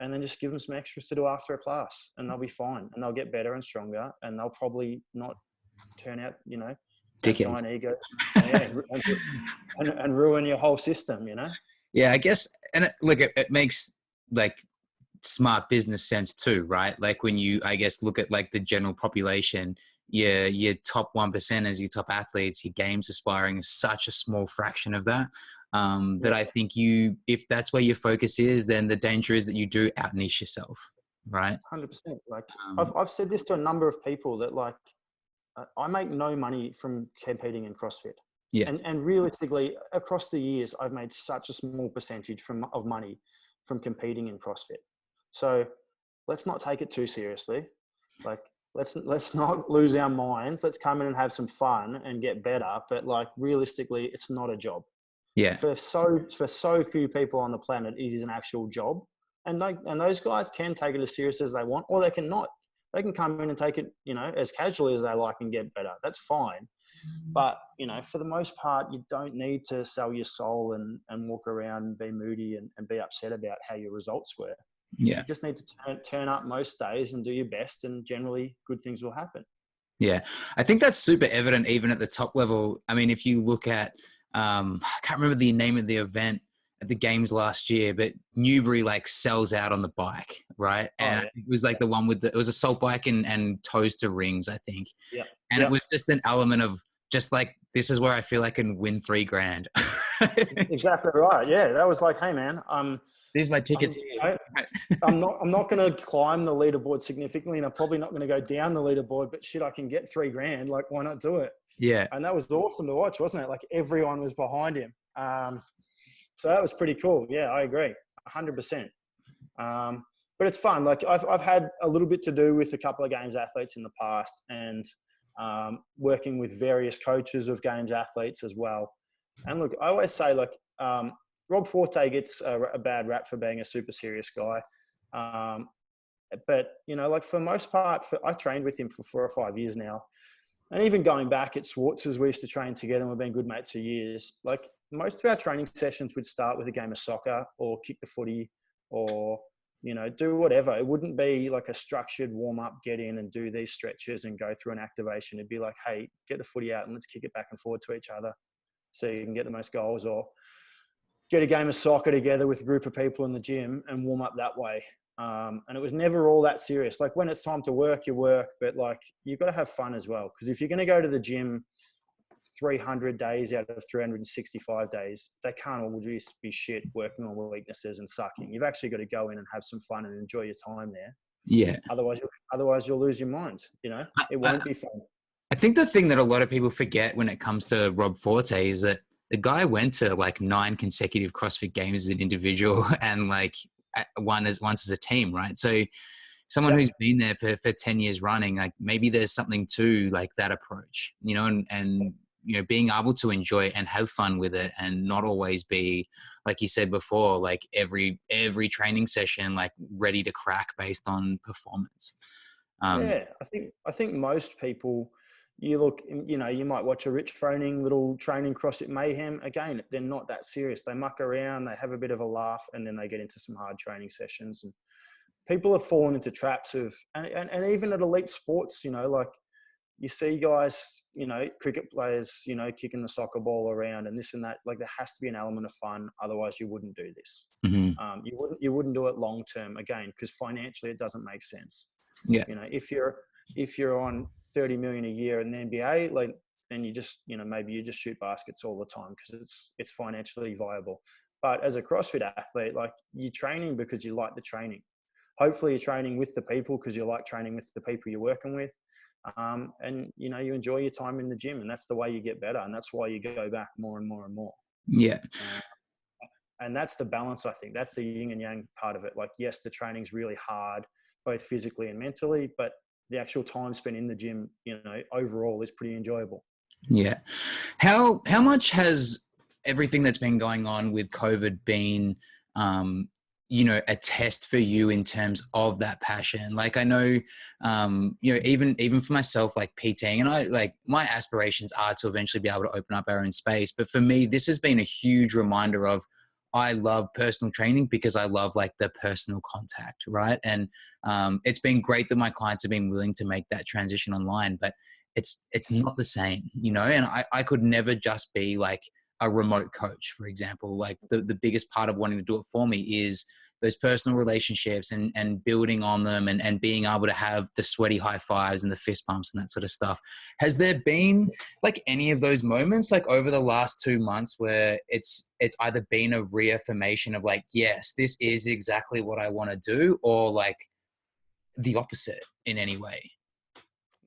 And then just give them some extras to do after a class, and they'll be fine, and they'll get better and stronger, and they'll probably not turn out, have giant egos, and ruin your whole system, Yeah, I guess, and it makes like smart business sense too, right? Like when you, I guess, look at like the general population, your top 1% as your top athletes, your games aspiring is such a small fraction of that. That I think if that's where your focus is, then the danger is that you do out niche yourself, right? 100%. Like I've said this to a number of people that like, I make no money from competing in CrossFit. Yeah. And realistically, across the years, I've made such a small percentage of money from competing in CrossFit. So let's not take it too seriously. Like, let's not lose our minds. Let's come in and have some fun and get better. But like, realistically, it's not a job. Yeah. For so few people on the planet, it is an actual job. And those guys can take it as serious as they want, or they can not. They can come in and take it, as casually as they like and get better. That's fine. But, for the most part, you don't need to sell your soul and walk around and be moody and be upset about how your results were. Yeah. You just need to turn up most days and do your best, and generally good things will happen. Yeah. I think that's super evident even at the top level. I mean, if you look at, I can't remember the name of the event at the games last year, but Newbury like sells out on the bike, right? And it was like the one with it was a salt bike and toes to rings, I think. Yeah. And it was just an element of just like, this is where I feel I can win $3,000. Exactly right. Yeah. That was like, hey man, these are my tickets. I'm not going to climb the leaderboard significantly, and I'm probably not going to go down the leaderboard, but shit, I can get $3,000. Like, why not do it? Yeah. And that was awesome to watch, wasn't it? Like everyone was behind him. So that was pretty cool. Yeah, I agree. 100%. But it's fun. Like I've had a little bit to do with a couple of games athletes in the past, and working with various coaches of games athletes as well. And look, I always say like, Rob Forte gets a bad rap for being a super serious guy. But, like for most part, I trained with him for 4 or 5 years now. And even going back at Schwartz's, we used to train together and we've been good mates for years. Like most of our training sessions would start with a game of soccer or kick the footy or, do whatever. It wouldn't be like a structured warm up, get in and do these stretches and go through an activation. It'd be like, hey, get the footy out and let's kick it back and forward to each other so you can get the most goals, or get a game of soccer together with a group of people in the gym and warm up that way. And it was never all that serious. Like when it's time to work, you work, but like you've got to have fun as well. Because if you're going to go to the gym 300 days out of 365 days, they can't all just be shit working on weaknesses and sucking. You've actually got to go in and have some fun and enjoy your time there. Yeah. Otherwise you'll lose your mind. It won't be fun. I think the thing that a lot of people forget when it comes to Rob Forte is that the guy went to like 9 consecutive CrossFit Games as an individual and like once as a team, right? So someone who's been there for 10 years running, like maybe there's something to like that approach, and being able to enjoy it and have fun with it and not always be, like you said before, like every training session, like ready to crack based on performance. I think most people, you look, you might watch a Rich Froning little training CrossFit Mayhem. Again, they're not that serious. They muck around, they have a bit of a laugh, and then they get into some hard training sessions. And people have fallen into traps of, and even at elite sports, like you see guys, cricket players, kicking the soccer ball around and this and that. Like there has to be an element of fun. Otherwise you wouldn't do this. Mm-hmm. You wouldn't do it long term, again, because financially it doesn't make sense. Yeah. If you're on 30 million a year in the NBA, like then you just, maybe you just shoot baskets all the time because it's financially viable. But as a CrossFit athlete, like you're training because you like the training. Hopefully you're training with the people because you like training with the people you're working with. And you enjoy your time in the gym, and that's the way you get better. And that's why you go back more and more and more. Yeah. And that's the balance. I think that's the yin and yang part of it. Like, yes, the training's really hard, both physically and mentally, but the actual time spent in the gym, overall is pretty enjoyable. Yeah. How much has everything that's been going on with COVID been, a test for you in terms of that passion? Like, I know, even for myself, like PTing, and I like my aspirations are to eventually be able to open up our own space. But for me, this has been a huge reminder of I love personal training because I love like the personal contact, right? And it's been great that my clients have been willing to make that transition online, but it's not the same, and I could never just be like a remote coach, for example. Like the biggest part of wanting to do it for me is those personal relationships and building on them and being able to have the sweaty high fives and the fist bumps and that sort of stuff. Has there been like any of those moments like over the last 2 months where it's either been a reaffirmation of like, yes, this is exactly what I want to do, or like the opposite in any way?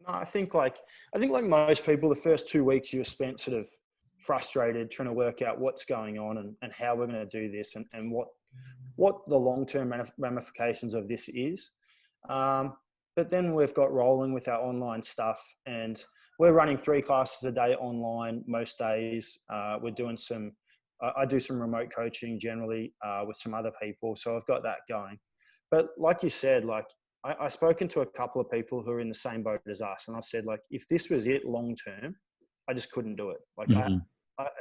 No, I think like most people, the first 2 weeks you were spent sort of frustrated trying to work out what's going on and how we're going to do this and what the long-term ramifications of this is. But then we've got rolling with our online stuff, and we're running 3 classes a day online most days. We're doing I do some remote coaching generally with some other people. So I've got that going. But like you said, like I've spoken to a couple of people who are in the same boat as us. And I've said, like, if this was it long-term, I just couldn't do it. Like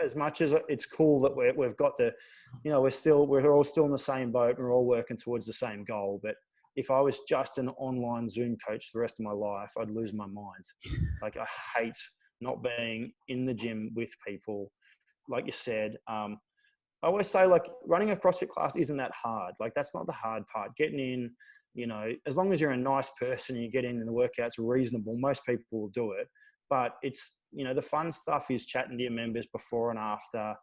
as much as it's cool that we've got we're all still in the same boat. We're all working towards the same goal. But if I was just an online Zoom coach for the rest of my life, I'd lose my mind. Like, I hate not being in the gym with people. Like you said, I always say, like, running a CrossFit class isn't that hard. Like, that's not the hard part. Getting in, as long as you're a nice person and you get in and the workout's reasonable, most people will do it. But it's, the fun stuff is chatting to your members before and after,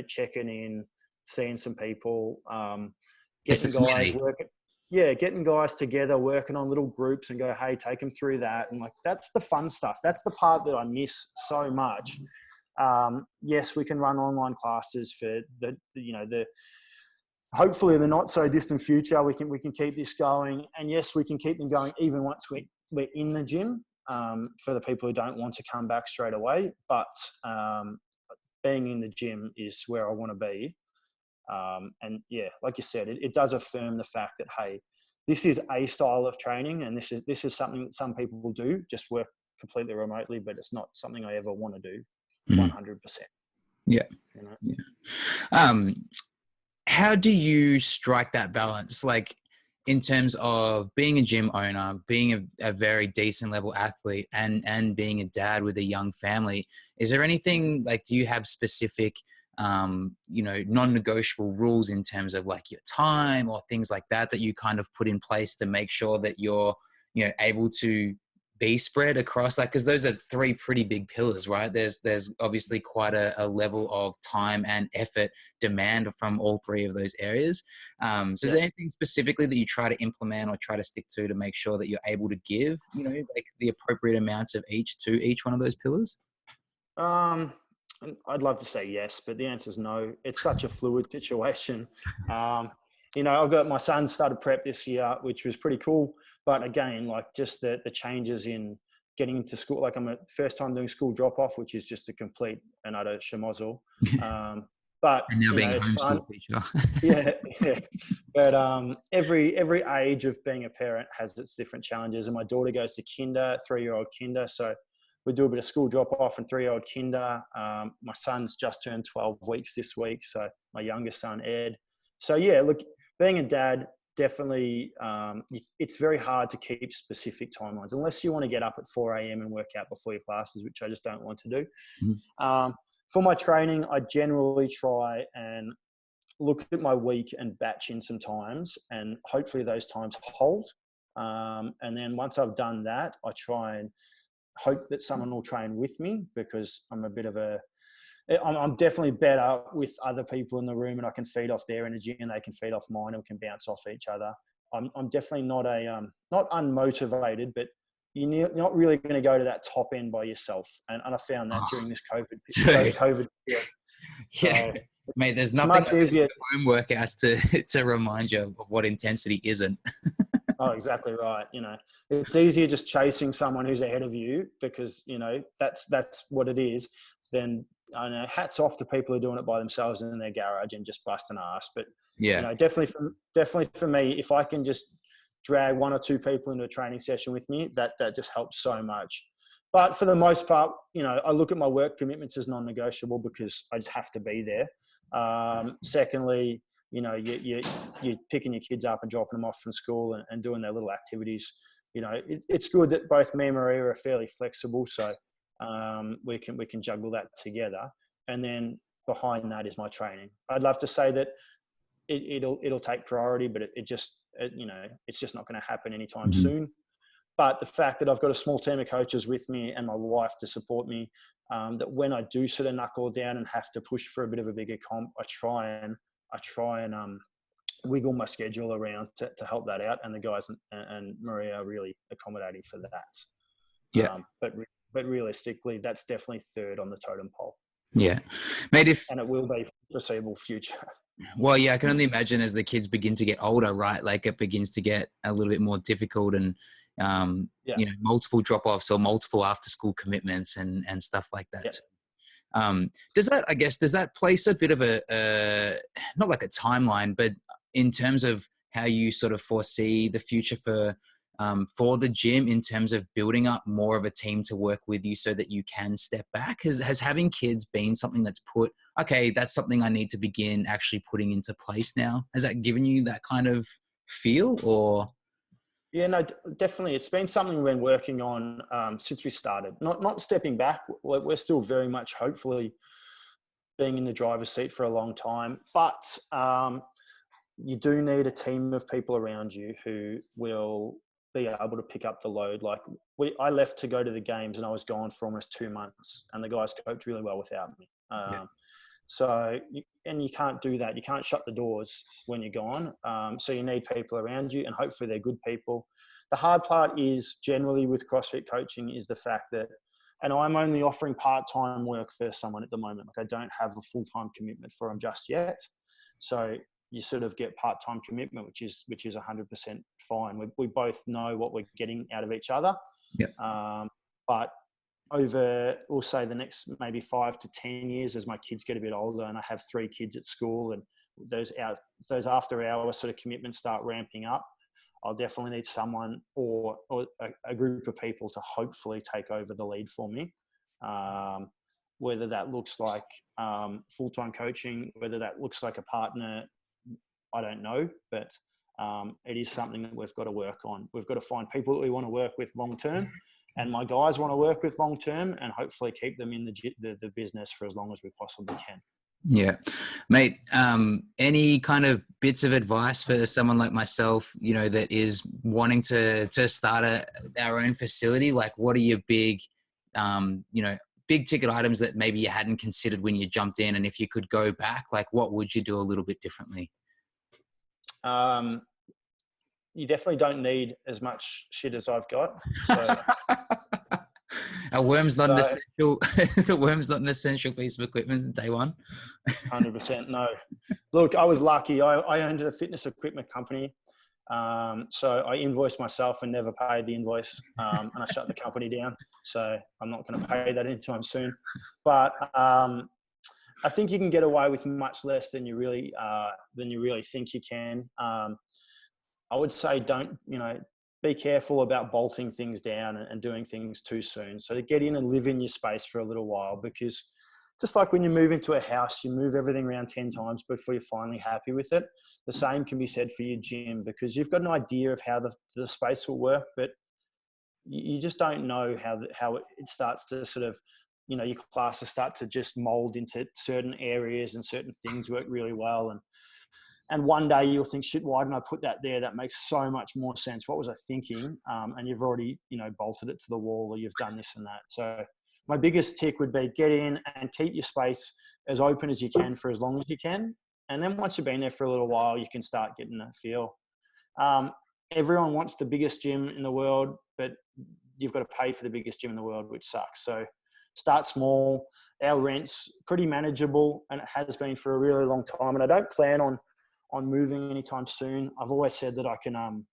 checking in, seeing some people, getting guys together, working on little groups and go, hey, take them through that. And like, that's the fun stuff. That's the part that I miss so much. Yes, we can run online classes for hopefully the not so distant future. We can keep this going, and yes, we can keep them going even once we're in the gym, for the people who don't want to come back straight away. But being in the gym is where I want to be. And yeah, like you said, it does affirm the fact that, hey, this is a style of training, and this is something that some people will do, just work completely remotely, but it's not something I ever want to do 100%. Yeah. Yeah. How do you strike that balance? Like, in terms of being a gym owner, being a very decent level athlete, and being a dad with a young family, is there anything like, do you have specific, non-negotiable rules in terms of like your time or things like that you kind of put in place to make sure that you're, able to be spread across, like, because those are 3 pretty big pillars, right? There's obviously quite a level of time and effort demand from all 3 of those areas. Is there anything specifically that you try to implement or try to stick to make sure that you're able to give, like the appropriate amounts of each to each one of those pillars? I'd love to say yes, but the answer is no. It's such a fluid situation. I've got my son started prep this year, which was pretty cool. But again, like, just the changes in getting into school, like, I'm first time doing school drop off, which is just a complete and utter schmozzle. But And now being a it's fun. homeschool teacher. Yeah. But every age of being a parent has its different challenges. And my daughter goes to kinder, 3-year-old kinder. So we do a bit of school drop off and 3-year-old kinder. My son's just turned 12 weeks this week. So my youngest son, Ed. So yeah, look, being a dad, definitely, it's very hard to keep specific timelines unless you want to get up at 4 a.m. and work out before your classes, which I just don't want to do. For my training, I generally try and look at my week and batch in some times, and hopefully those times hold. And then once I've done that, I try and hope that someone will train with me, because I'm I'm definitely better with other people in the room, and I can feed off their energy and they can feed off mine, and we can bounce off each other. I'm definitely not not unmotivated, but you're not really going to go to that top end by yourself. And I found that during this COVID period. Yeah. So, mate, there's nothing much easier. home workouts to remind you of what intensity isn't. Oh, exactly right. It's easier just chasing someone who's ahead of you because, that's what it is. Then I know hats off to people who are doing it by themselves in their garage and just busting ass. But, Yeah. definitely for me, if I can just drag one or two people into a training session with me, that just helps so much. But for the most part, I look at my work commitments as non-negotiable because I just have to be there. Secondly, you're picking your kids up and dropping them off from school and doing their little activities. It's good that both me and Maria are fairly flexible, so we can juggle that together. And then behind that is my training. I'd love to say that it'll take priority, but it's just not going to happen anytime Mm-hmm. soon. But the fact that I've got a small team of coaches with me and my wife to support me, that when I do sort of knuckle down and have to push for a bit of a bigger comp, I try and wiggle my schedule around to help that out. And the guys and Maria are really accommodating for that. Yeah. But realistically, that's definitely third on the totem pole. Yeah. Mate, and it will be for the foreseeable future. Well, yeah, I can only imagine as the kids begin to get older, right? Like it begins to get a little bit more difficult and, multiple drop-offs or multiple after-school commitments and stuff like that. Yeah. Does that place a bit of a not like a timeline, but in terms of how you sort of foresee the future for the gym in terms of building up more of a team to work with you so that you can step back? Has having kids been something that's that's something I need to begin actually putting into place now? Has that given you that kind of feel or? Yeah, no, definitely. It's been something we've been working on since we started. Not stepping back. We're still very much, hopefully, being in the driver's seat for a long time. But you do need a team of people around you who will be able to pick up the load. Like I left to go to the games and I was gone for almost 2 months, and the guys coped really well without me. So you can't do that. You can't shut the doors when you're gone. So you need people around you, and hopefully they're good people. The hard part is generally with CrossFit coaching is the fact that, and I'm only offering part-time work for someone at the moment. Like I don't have a full-time commitment for them just yet. So you sort of get part-time commitment, which is 100% fine. We both know what we're getting out of each other. But over, we'll say the next maybe 5 to 10 years, as my kids get a bit older, and I have 3 kids at school, and those after-hour sort of commitments start ramping up, I'll definitely need someone or a group of people to hopefully take over the lead for me. Whether that looks like full-time coaching, whether that looks like a partner, I don't know, but it is something that we've got to work on. We've got to find people that we want to work with long-term, and my guys want to work with long-term, and hopefully keep them in the business for as long as we possibly can. Yeah, mate, any kind of bits of advice for someone like myself, that is wanting to start our own facility? Like what are your big, big ticket items that maybe you hadn't considered when you jumped in? And if you could go back, like what would you do a little bit differently? You definitely don't need as much shit as I've got. So a worm's not an essential. The worm's not an essential piece of equipment day one. 100% no. Look, I was lucky. I owned a fitness equipment company, so I invoiced myself and never paid the invoice, and I shut the company down. So I'm not going to pay that anytime soon. But I think you can get away with much less than you really think you can. I would say be careful about bolting things down and doing things too soon. So to get in and live in your space for a little while, because just like when you move into a house, you move everything around 10 times before you're finally happy with it. The same can be said for your gym, because you've got an idea of how the space will work, but you just don't know how it starts to sort of, your classes start to just mold into certain areas and certain things work really well. And one day you'll think, shit, why didn't I put that there? That makes so much more sense. What was I thinking? And you've already, bolted it to the wall, or you've done this and that. So my biggest tick would be get in and keep your space as open as you can for as long as you can. And then once you've been there for a little while, you can start getting that feel. Everyone wants the biggest gym in the world, but you've got to pay for the biggest gym in the world, which sucks. So start small. Our rent's pretty manageable, and it has been for a really long time. And I don't plan on moving anytime soon. I've always said that I can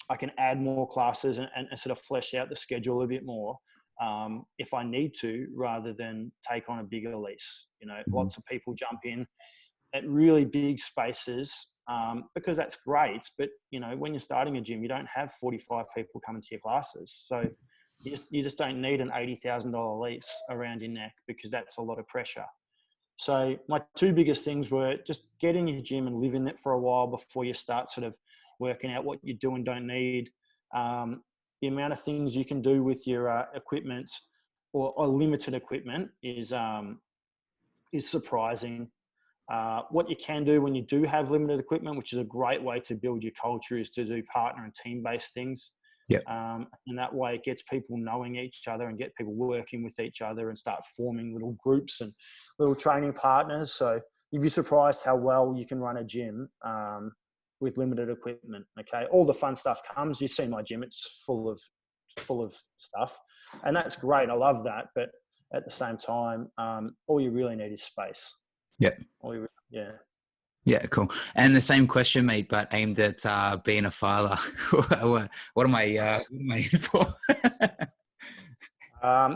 I can add more classes and sort of flesh out the schedule a bit more if I need to, rather than take on a bigger lease. You know, lots of people jump in at really big spaces because that's great. But, you know, when you're starting a gym, you don't have 45 people coming to your classes. So you just don't need an $80,000 lease around your neck, because that's a lot of pressure. So my two biggest things were just get in your gym and live in it for a while before you start sort of working out what you do and don't need. The amount of things you can do with your equipment or limited equipment is surprising. What you can do when you do have limited equipment, which is a great way to build your culture, is to do partner and team-based things. Yeah. And that way it gets people knowing each other and get people working with each other and start forming little groups and little training partners. So you'd be surprised how well you can run a gym with limited equipment. Okay. All the fun stuff comes. You see my gym, it's full of stuff, and that's great. I love that. But at the same time, all you really need is space. Yeah. Yeah. Yeah, cool. And the same question, mate, but aimed at being a father. What am I in for?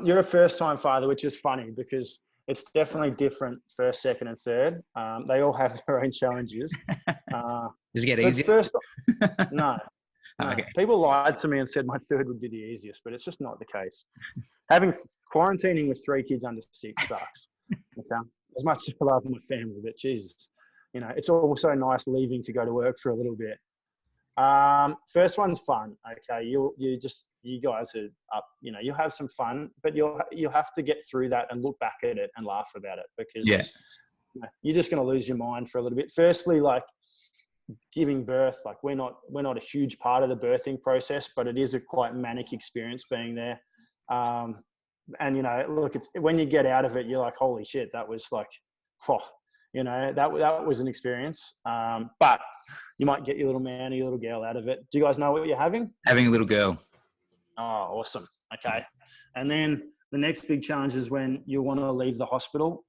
You're a first-time father, which is funny because it's definitely different first, second, and third. They all have their own challenges. Does it get easier? No. Okay. People lied to me and said my third would be the easiest, but it's just not the case. Quarantining with 3 kids under 6 sucks. Okay. As much as I love my family, but Jesus, you know, it's also nice leaving to go to work for a little bit. First one's fun. Okay. You guys are up, you know, you'll have some fun, but you'll have to get through that and look back at it and laugh about it, because you know, you're just going to lose your mind for a little bit. Firstly, like giving birth, like we're not a huge part of the birthing process, but it is a quite manic experience being there. And, you know, look, it's when you get out of it, you're like, holy shit, that was like, you know, that was an experience. But you might get your little man or your little girl out of it. Do you guys know what you're having? Having a little girl. Oh, awesome. Okay. And then the next big challenge is when you want to leave the hospital,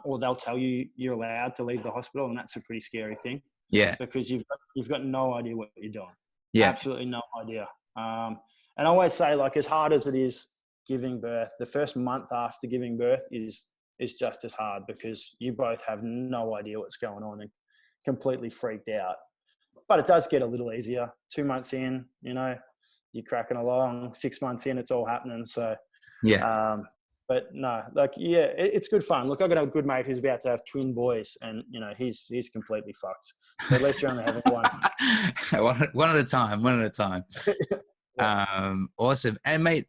or they'll tell you you're allowed to leave the hospital. And that's a pretty scary thing. Yeah. Because you've got no idea what you're doing. Yeah. Absolutely no idea. And I always say, like, as hard as it is giving birth, the first month after giving birth is just as hard, because you both have no idea what's going on and completely freaked out. But it does get a little easier. 2 months in, you know, you're cracking along. 6 months in, it's all happening. So, yeah. But no, like, yeah, it's good fun. Look, I've got a good mate who's about to have twin boys, and, you know, he's completely fucked. So at least you're only having one. One at a time. Awesome. And mate,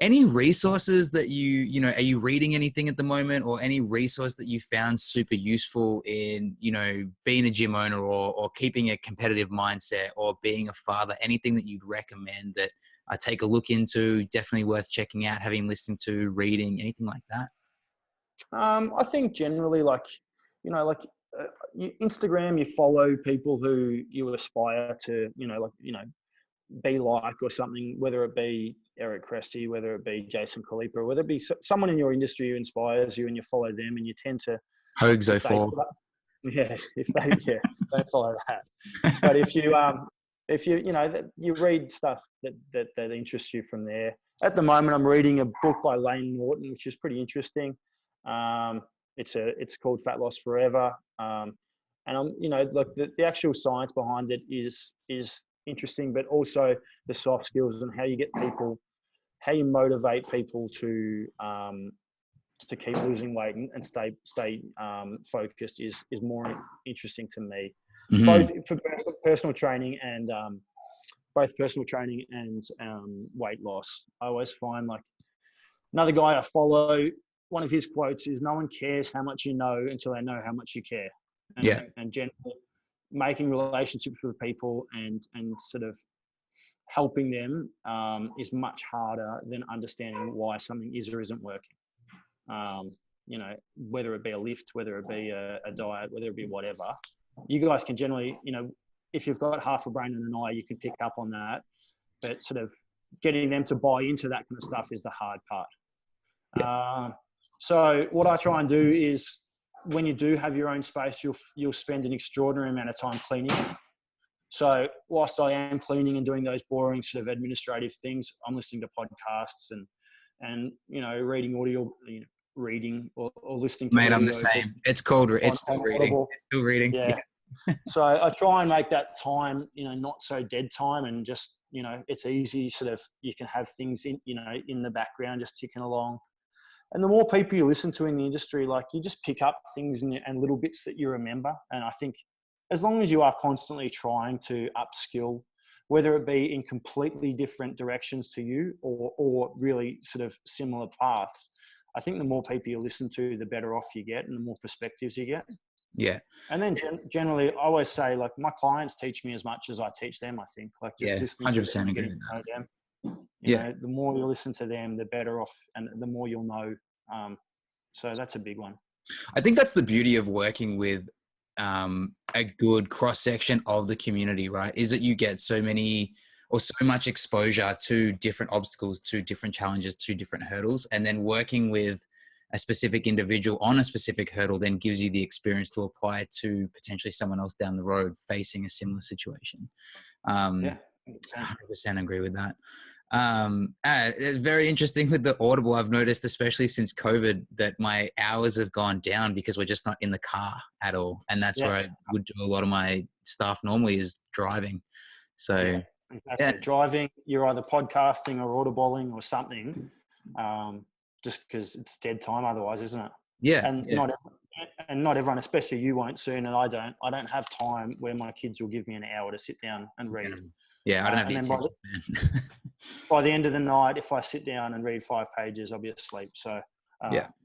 any resources that you know, are you reading anything at the moment, or any resource that you found super useful in, you know, being a gym owner or keeping a competitive mindset or being a father? Anything that you'd recommend that I take a look into, definitely worth checking out, having listened to, reading, anything like that? I think generally, like, you know, like Instagram, you follow people who you aspire to, you know, like, you know, be like or something, whether it be Eric Cressy, whether it be Jason Kalipa, whether it be someone in your industry who inspires you, and you follow them, and you tend to Hogan 04. Don't follow that. But if you you know, you read stuff that interests you from there. At the moment, I'm reading a book by Lane Norton, which is pretty interesting. It's called Fat Loss Forever. And I'm, you know, like the actual science behind it is interesting, but also the soft skills and how you motivate people to keep losing weight and stay focused is more interesting to me. Mm-hmm. Both for personal training and weight loss. I always find, like, another guy I follow, one of his quotes is, "No one cares how much you know until they know how much you care." And generally, making relationships with people and sort of helping them is much harder than understanding why something is or isn't working. You know, whether it be a lift, whether it be a diet, whether it be whatever, you guys can generally, you know, if you've got half a brain and an eye, you can pick up on that. But sort of getting them to buy into that kind of stuff is the hard part. Yeah. So what I try and do is, when you do have your own space, you'll spend an extraordinary amount of time cleaning it. So whilst I am cleaning and doing those boring sort of administrative things, I'm listening to podcasts and reading audio, reading or listening to Mate, I'm the audio same. It's called. on It's still reading. Audible. It's still reading. Yeah. So I try and make that time, not so dead time, and just, it's easy. Sort of, you can have things in the background just ticking along. And the more people you listen to in the industry, like, you just pick up things and little bits that you remember. And I think as long as you are constantly trying to upskill, whether it be in completely different directions to you or really sort of similar paths, I think the more people you listen to, the better off you get and the more perspectives you get. Yeah. And then generally, I always say, like, my clients teach me as much as I teach them, I think. Like, just listening 100% to them, agree getting with to know that. them. Yeah. The more you listen to them, the better off and the more you'll know. So that's a big one. I think that's the beauty of working with a good cross section of the community, right? Is that you get so many or so much exposure to different obstacles, to different challenges, to different hurdles, and then working with a specific individual on a specific hurdle then gives you the experience to apply to potentially someone else down the road facing a similar situation. Yeah, 100% agree with that. It's very interesting with the Audible. I've noticed, especially since COVID, that my hours have gone down because we're just not in the car at all. And that's where I would do a lot of my stuff normally, is driving. So exactly. Driving, you're either podcasting or audibling or something, just because it's dead time otherwise, isn't it? Yeah. And not everyone, especially you, won't soon, and I don't have time where my kids will give me an hour to sit down and read. Yeah, I don't have the attention, man. By the end of the night, if I sit down and read 5 pages, I'll be asleep. So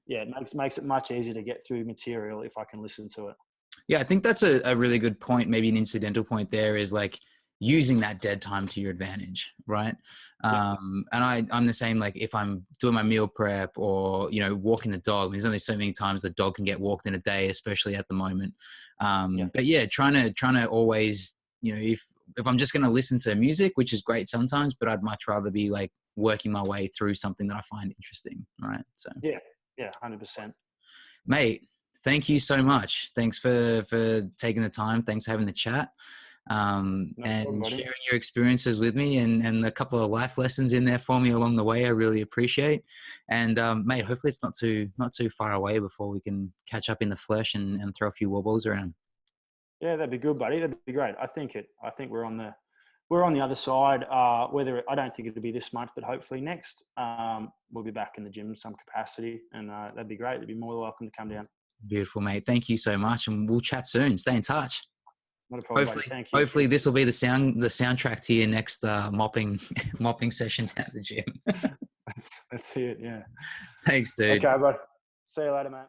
it makes it much easier to get through material if I can listen to it. Yeah, I think that's a really good point. Maybe an incidental point there is like using that dead time to your advantage, right? And I'm the same. Like, if I'm doing my meal prep or walking the dog, there's only so many times the dog can get walked in a day, especially at the moment. But yeah, trying to always, if I'm just going to listen to music, which is great sometimes, but I'd much rather be like working my way through something that I find interesting, right? So yeah, 100%. Mate, thank you so much. Thanks for taking the time. Thanks for having the chat. And sharing your experiences with me and a couple of life lessons in there for me along the way. I really appreciate. And mate, hopefully it's not too far away before we can catch up in the flesh and throw a few wobbles around. Yeah, that'd be good, buddy. That'd be great. I think we're on the other side. Whether I don't think it'll be this month, but hopefully next, we'll be back in the gym in some capacity, and that'd be great. They'd be more than welcome to come down. Beautiful, mate. Thank you so much, and we'll chat soon. Stay in touch. Not a problem, buddy. Thank you. Hopefully this will be the soundtrack to your next mopping session down at the gym. Let's see it. Yeah. Thanks, dude. Okay, bud. See you later, mate.